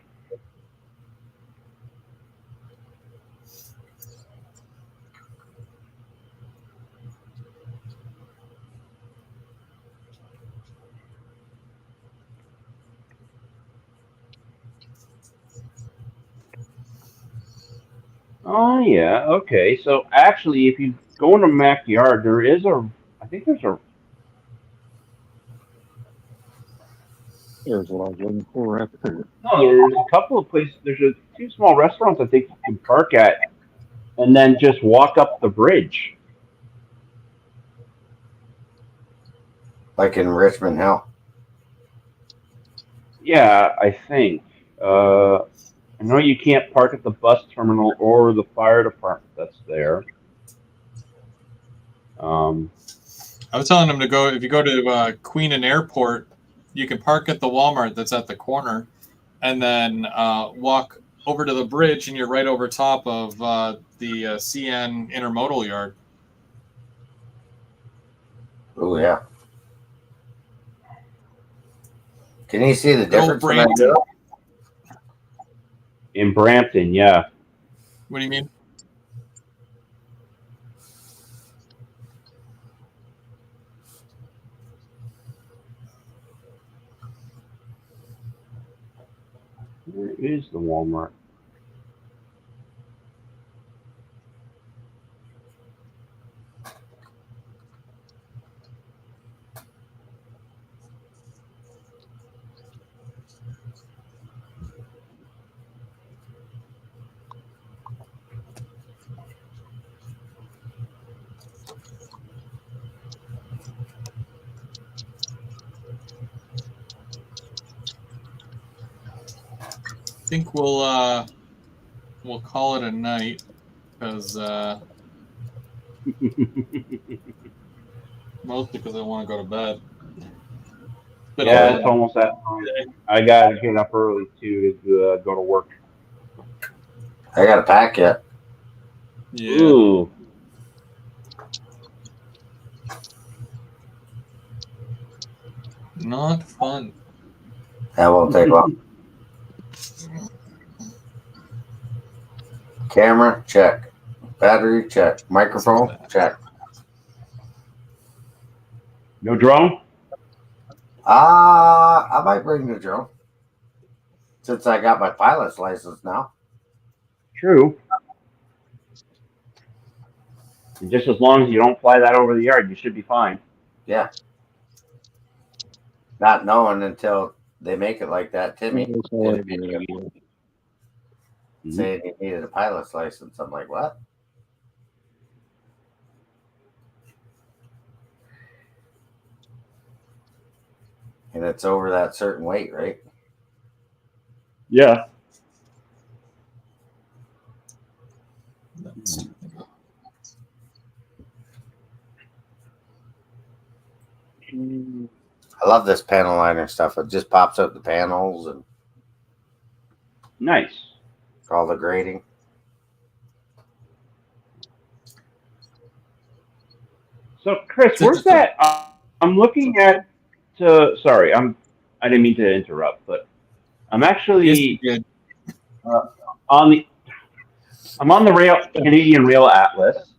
Oh yeah, okay. So actually, if you go into Mackyard, there is a. I think there's a. There's what I was looking for right there. No, there's a couple of places. There's two small restaurants I think you can park at, and then just walk up the bridge. Like in Richmond Hill. Yeah, I think. I know you can't park at the bus terminal or the fire department that's there. I was telling him to go. If you go to Queen and Airport, you can park at the Walmart that's at the corner, and then walk over to the bridge, and you're right over top of the CN Intermodal Yard. Oh yeah. Can you see the Good old difference when I do Brampton. it? In Brampton, yeah. What do you mean? Where is the Walmart? I think we'll call it a night because mostly because I want to go to bed. Been a Yeah, long it's almost that time. day. I gotta get up early too to go to work. I got to pack yet. Yeah. Ooh, Not fun. That won't take long. Camera, check. Battery, check. Microphone, check. no drone. I might bring the drone. Since I got my pilot's license now. True. And just as long as you don't fly that over the yard, you should be fine. Yeah. Not knowing until they make it like that, Timmy. Saying he needed a pilot's license. I'm like, what? And it's over that certain weight, right? Yeah. I love this panel liner stuff. It just pops out the panels and Nice. all the grading. So, Chris, where's that? I'm looking at. Sorry, I didn't mean to interrupt, but I'm actually on the. I'm on the Canadian Rail Atlas,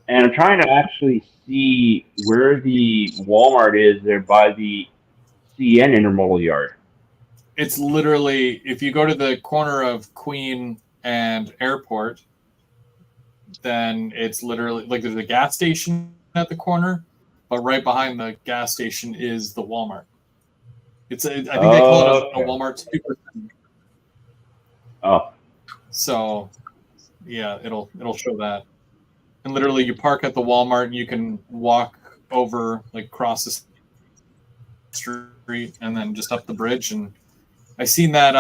and I'm trying to actually see where the Walmart is there by the CN Intermodal Yard. It's literally, if you go to the corner of Queen and Airport, then it's literally like there's a gas station at the corner, but right behind the gas station is the Walmart. I think they call it a Walmart Super. Oh, so yeah, it'll show that. And literally, you park at the Walmart, and you can walk over, like across the street, and then just up the bridge. And I seen that,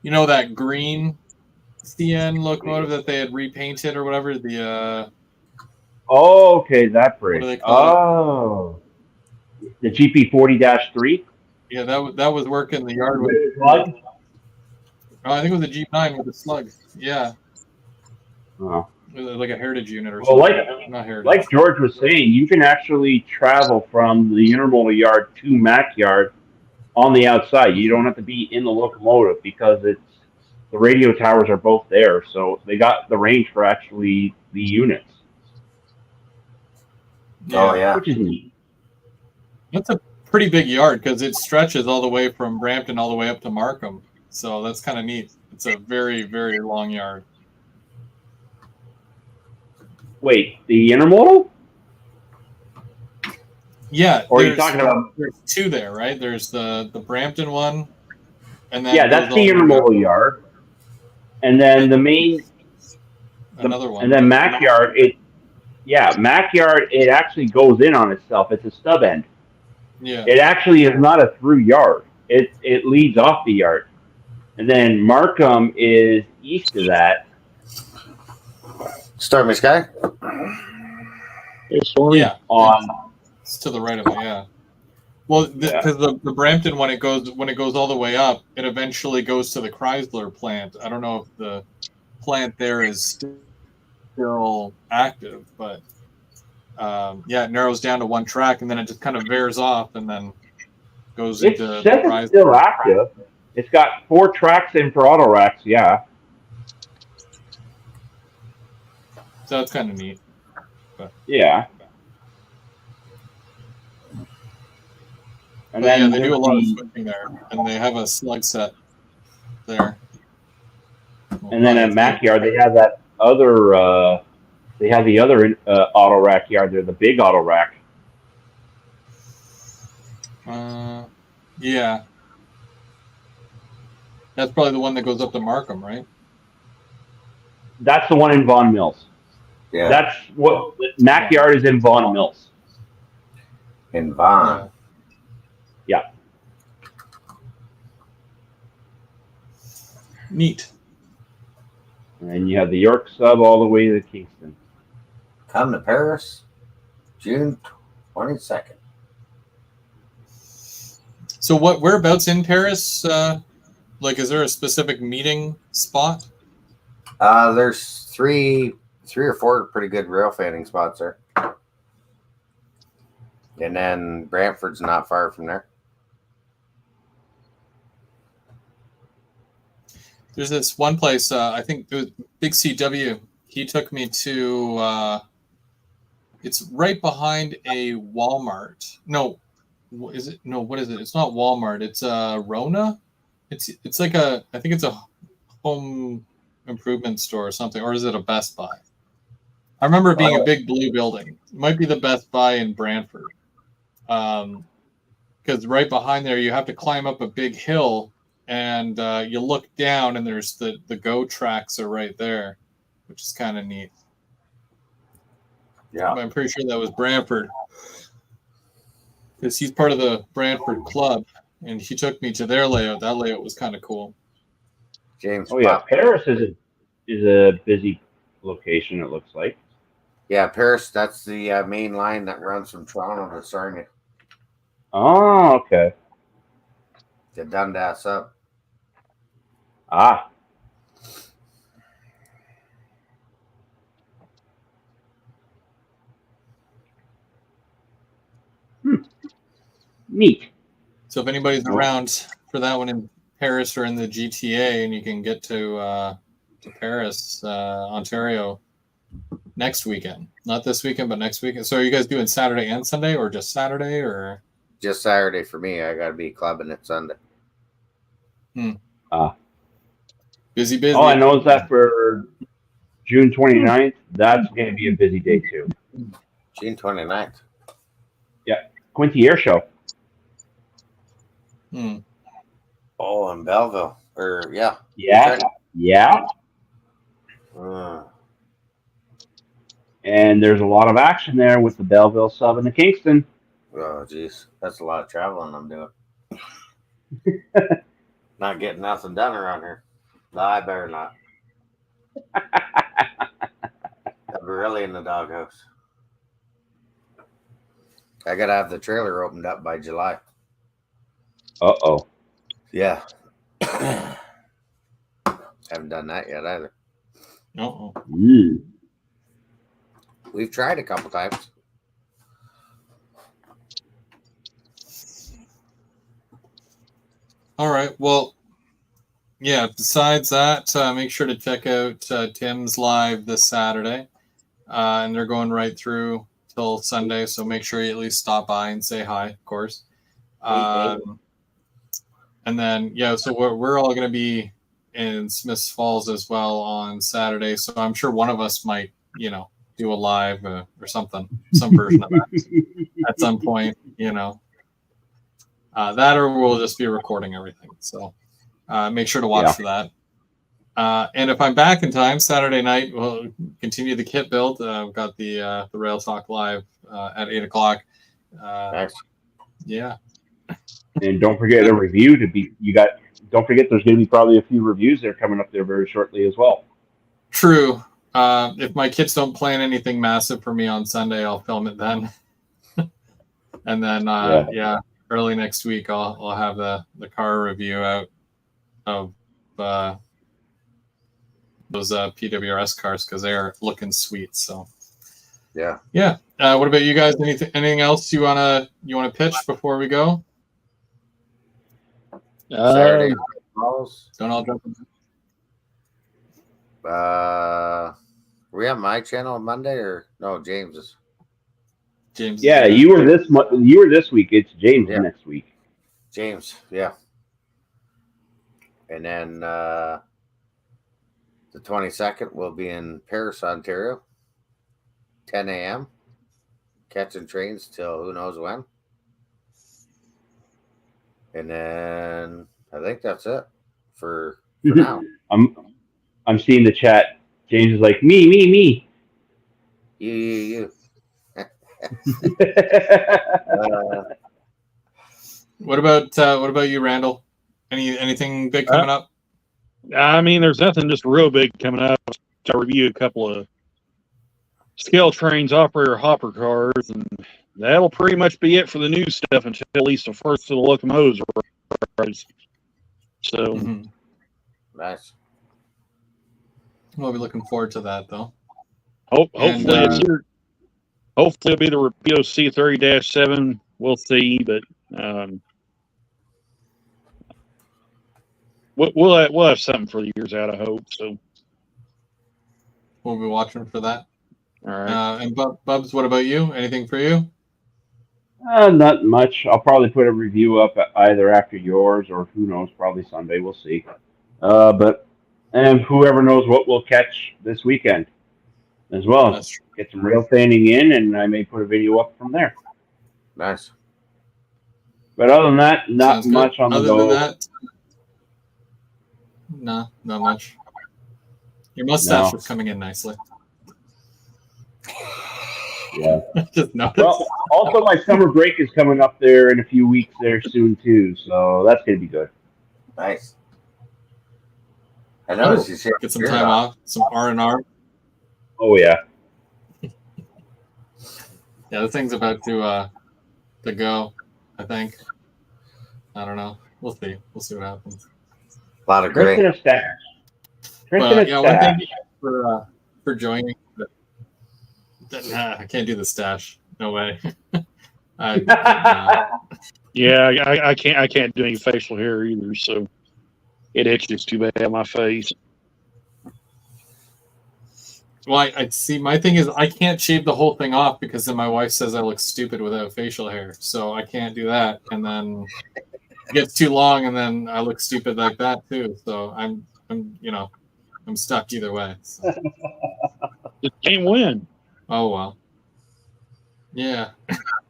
that green CN locomotive that they had repainted or whatever. The okay, that bridge. What do they call the GP 40-3. Yeah, that was working the yard with. Slug? Oh, I think it was a Jeep 9 with a slug. Yeah. Oh. It was like a heritage unit or Well, something. Not heritage. like George was saying, you can actually travel from the intermodal yard to Mac Yard on the outside. You don't have to be in the locomotive because the radio towers are both there, so they got the range for actually the units. Oh yeah, which is neat. That's a pretty big yard because it stretches all the way from Brampton all the way up to Markham. So that's kind of neat. It's a very, very long yard. Wait, the intermodal? Yeah. Or are you talking about? There's two there, right? There's the Brampton one, and then That's the intermodal yard, and then the main another one, and then Mac Yard. Mac Yard. It actually goes in on itself. It's a stub end. Yeah. It actually is not a through yard. It leads off the yard, and then Markham is east of that. Stormy Sky. Yeah. On it's to the right of it. Yeah. Well, because the Brampton when it goes all the way up, it eventually goes to the Chrysler plant. I don't know if the plant there is still active, but it narrows down to one track, and then it just kind of veers off, and then goes into the Chrysler. It's still active. It's got 4 tracks in for auto racks. Yeah. So that's kind of neat. But. Yeah. And then they do a lot of switching there, and they have a slug set there. And then at Mac Yard, they have that other. They have the other auto rack yard there, the big auto rack. Yeah. That's probably the one that goes up to Markham, right? That's the one in Vaughan Mills. Yeah. That's what Mac Yard is in Vaughan Mills. In Vaughan. Yeah. Neat. And then you have the York sub all the way to Kingston. Come to Paris, June 22nd. So whereabouts in Paris? Is there a specific meeting spot? There's three or four pretty good rail fanning spots there. And then Brantford's not far from there. There's this one place, I think it was Big CW. He took me to, it's right behind a Walmart. No, is it? No, what is it? It's not Walmart. It's Rona. It's like I think it's a home improvement store or something. Or is it a Best Buy? I remember it being a big blue building. It might be the Best Buy in Brantford. Because right behind there, you have to climb up a big hill, and you look down, and there's the GO tracks are right there, which is kind of neat. Yeah, I'm pretty sure that was Brantford, because he's part of the Brantford club, and he took me to their layout. That layout was kind of cool. James. Oh yeah, Paris is a busy location. It looks like. Yeah, Paris. That's the main line that runs from Toronto to Sarnia. Oh, okay. Get Dundas up. Ah. Neat. So if anybody's around for that one in Paris or in the GTA, and you can get to Paris, Ontario, next weekend, not this weekend, but next weekend. So are you guys doing Saturday and Sunday, or just Saturday, or Just Saturday for me. I got to be clubbing it Sunday. busy? All I know is that for June 29th, that's going to be a busy day too. June 29th. Quinty Air Show. Oh, in Belleville. Yeah. Yeah. And there's a lot of action there with the Belleville sub and the Kingston. Oh, geez. That's a lot of traveling I'm doing. Not getting nothing done around here. No, I better not. I'm really in the doghouse. I got to have the trailer opened up by July. Uh-oh. Yeah. Haven't done that yet either. No. We've tried a couple times. All right. Well, yeah. Besides that, make sure to check out Tim's live this Saturday, and they're going right through till Sunday. So make sure you at least stop by and say hi, of course. And then so we're all going to be in Smiths Falls as well on Saturday. So I'm sure one of us might, do a live or something, some version of that at some point, that, or we'll just be recording everything. So make sure to watch for that. And if I'm back in time, Saturday night, we'll continue the kit build. We've got the Rail Talk live at 8:00. Nice. Yeah. And don't forget a review don't forget there's going to be probably a few reviews there coming up there very shortly as well. True. If my kids don't plan anything massive for me on Sunday, I'll film it then. And then, early next week, I'll have the car review out of those PWRS cars, because they're looking sweet. So yeah. What about you guys? Anything else you wanna pitch before we go? Saturday calls. Don't all jump in. Are we on my channel on Monday or no? James's. James. Yeah, you were this week. It's James next week. James, yeah. And then the 22nd we'll be in Paris, Ontario. 10 a.m. Catching trains till who knows when. And then I think that's it for now. I'm seeing the chat. James is like, me. You. What about you, Randall? Anything big coming up? I mean, there's nothing just real big coming up. I review a couple of scale trains, operator hopper cars, and that'll pretty much be it for the new stuff until at least the first of the locomotives arrives. So Nice. We'll be looking forward to that, though. Hopefully it's here. Hopefully it'll be the Rapido C30-7. We'll see, but we'll have something for the years out, I hope. So we'll be watching for that. All right. And Bubs, what about you? Anything for you? Not much. I'll probably put a review up either after yours or who knows, probably Sunday. We'll see. And whoever knows what we'll catch this weekend as well. Get some rail fanning in, and I may put a video up from there. Nice. But other than that, not much on the go. Other than that, no, not much. Your mustache is coming in nicely. Yeah. Just noticed. Well, also my summer break is coming up there in a few weeks there soon too, so that's gonna be good. Nice. I noticed you get some time off, some R&R. Oh yeah. Yeah, the thing's about to go. I think. I don't know. We'll see. We'll see what happens. A lot of Drinking great. a stash. Drinking But a yeah, one stash. thing for joining. Nah, I can't do the stash. No way. Yeah, I can't do any facial hair either, so it itches too bad on my face. Well, I see. My thing is, I can't shave the whole thing off because then my wife says I look stupid without facial hair. So I can't do that, and then it gets too long, and then I look stupid like that too. So I'm stuck either way. So. Just can't win. Oh well. Yeah,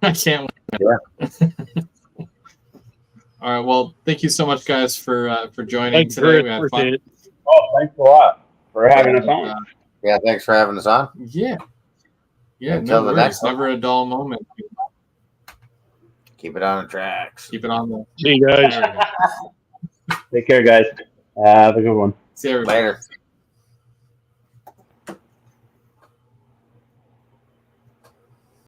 I can't. Yeah. All right. Well, thank you so much, guys, for joining Thanks, today. Chris. We had Appreciate fun. it. Oh, thanks a lot for having us on. Yeah, thanks for having us on. Yeah. Yeah. Until No the worries. next one. Never a dull moment. Keep it on the tracks. Keep it on the. See you guys. There we go. Take care, guys. Have a good one. See everybody. Later.